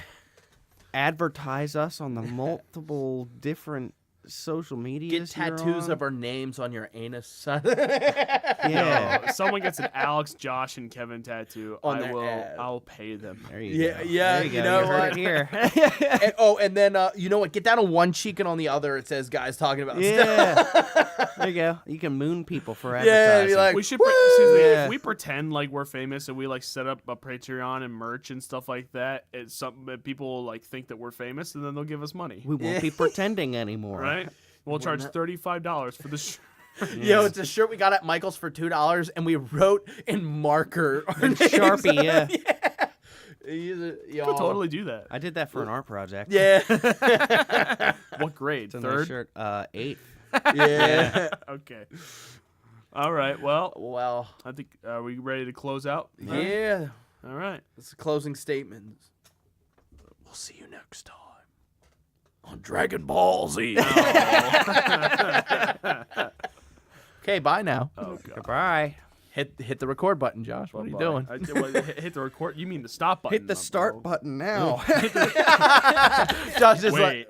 advertise us on the multiple different social media. Get tattoos of our names on your anus. Yeah. If someone gets an Alex, Josh, and Kevin tattoo, On their ab. I'll pay them. There you Yeah, go. yeah, There you, you go. know You heard what? it here. And then you know what? Get down on one cheek and on the other it says guys talking about stuff. Yeah. There you go. You can moon people for Yeah, advertising. be like, We should, "Woo!" excuse me, Yeah. if we pretend like we're famous and we like set up a Patreon and merch and stuff like that, it's something that people like think that we're famous, and then they'll give us money, we won't be pretending anymore. right? We'll charge $35 for the shirt. Yo, it's a shirt we got at Michael's for $2, and we wrote in marker. our In names Sharpie, on yeah. it. You could totally do that. I did that for an art project. Yeah. What grade? It's a nice Third? shirt. 8th. Yeah. Okay. All right. Well, Well, I think are we ready to close out? yeah. All right. That's the closing statement. We'll see you next time on Dragon Ball Z. Okay, bye now. Oh god. Goodbye. Hit the record button, Josh. What are you doing? Hit the record. You mean the stop button? Hit the not start roll. button now. Josh is Wait.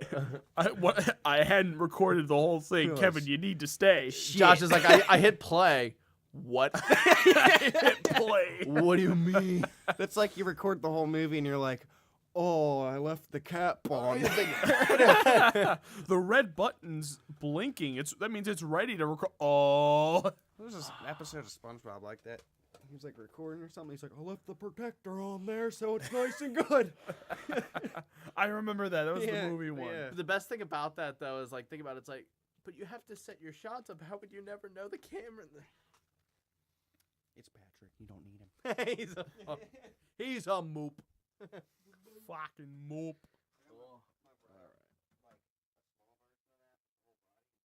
like, I hadn't recorded the whole thing. Gosh. Kevin, you need to stay. Josh is like, I hit play. What? Hit play. What do you mean? That's like you record the whole movie and you're like, oh, I left the cap on. The red button's blinking. That means it's ready to record. Oh. There's this episode of SpongeBob like that. He was like recording or something. He's like, I left the protector on there so it's nice and good. I remember that. That was Yeah, the movie one. yeah. The best thing about that, though, is like, think about it. It's like, but you have to set your shots up. How would you never know the camera? It's Patrick. You don't need him. He's a moop. Fucking moop.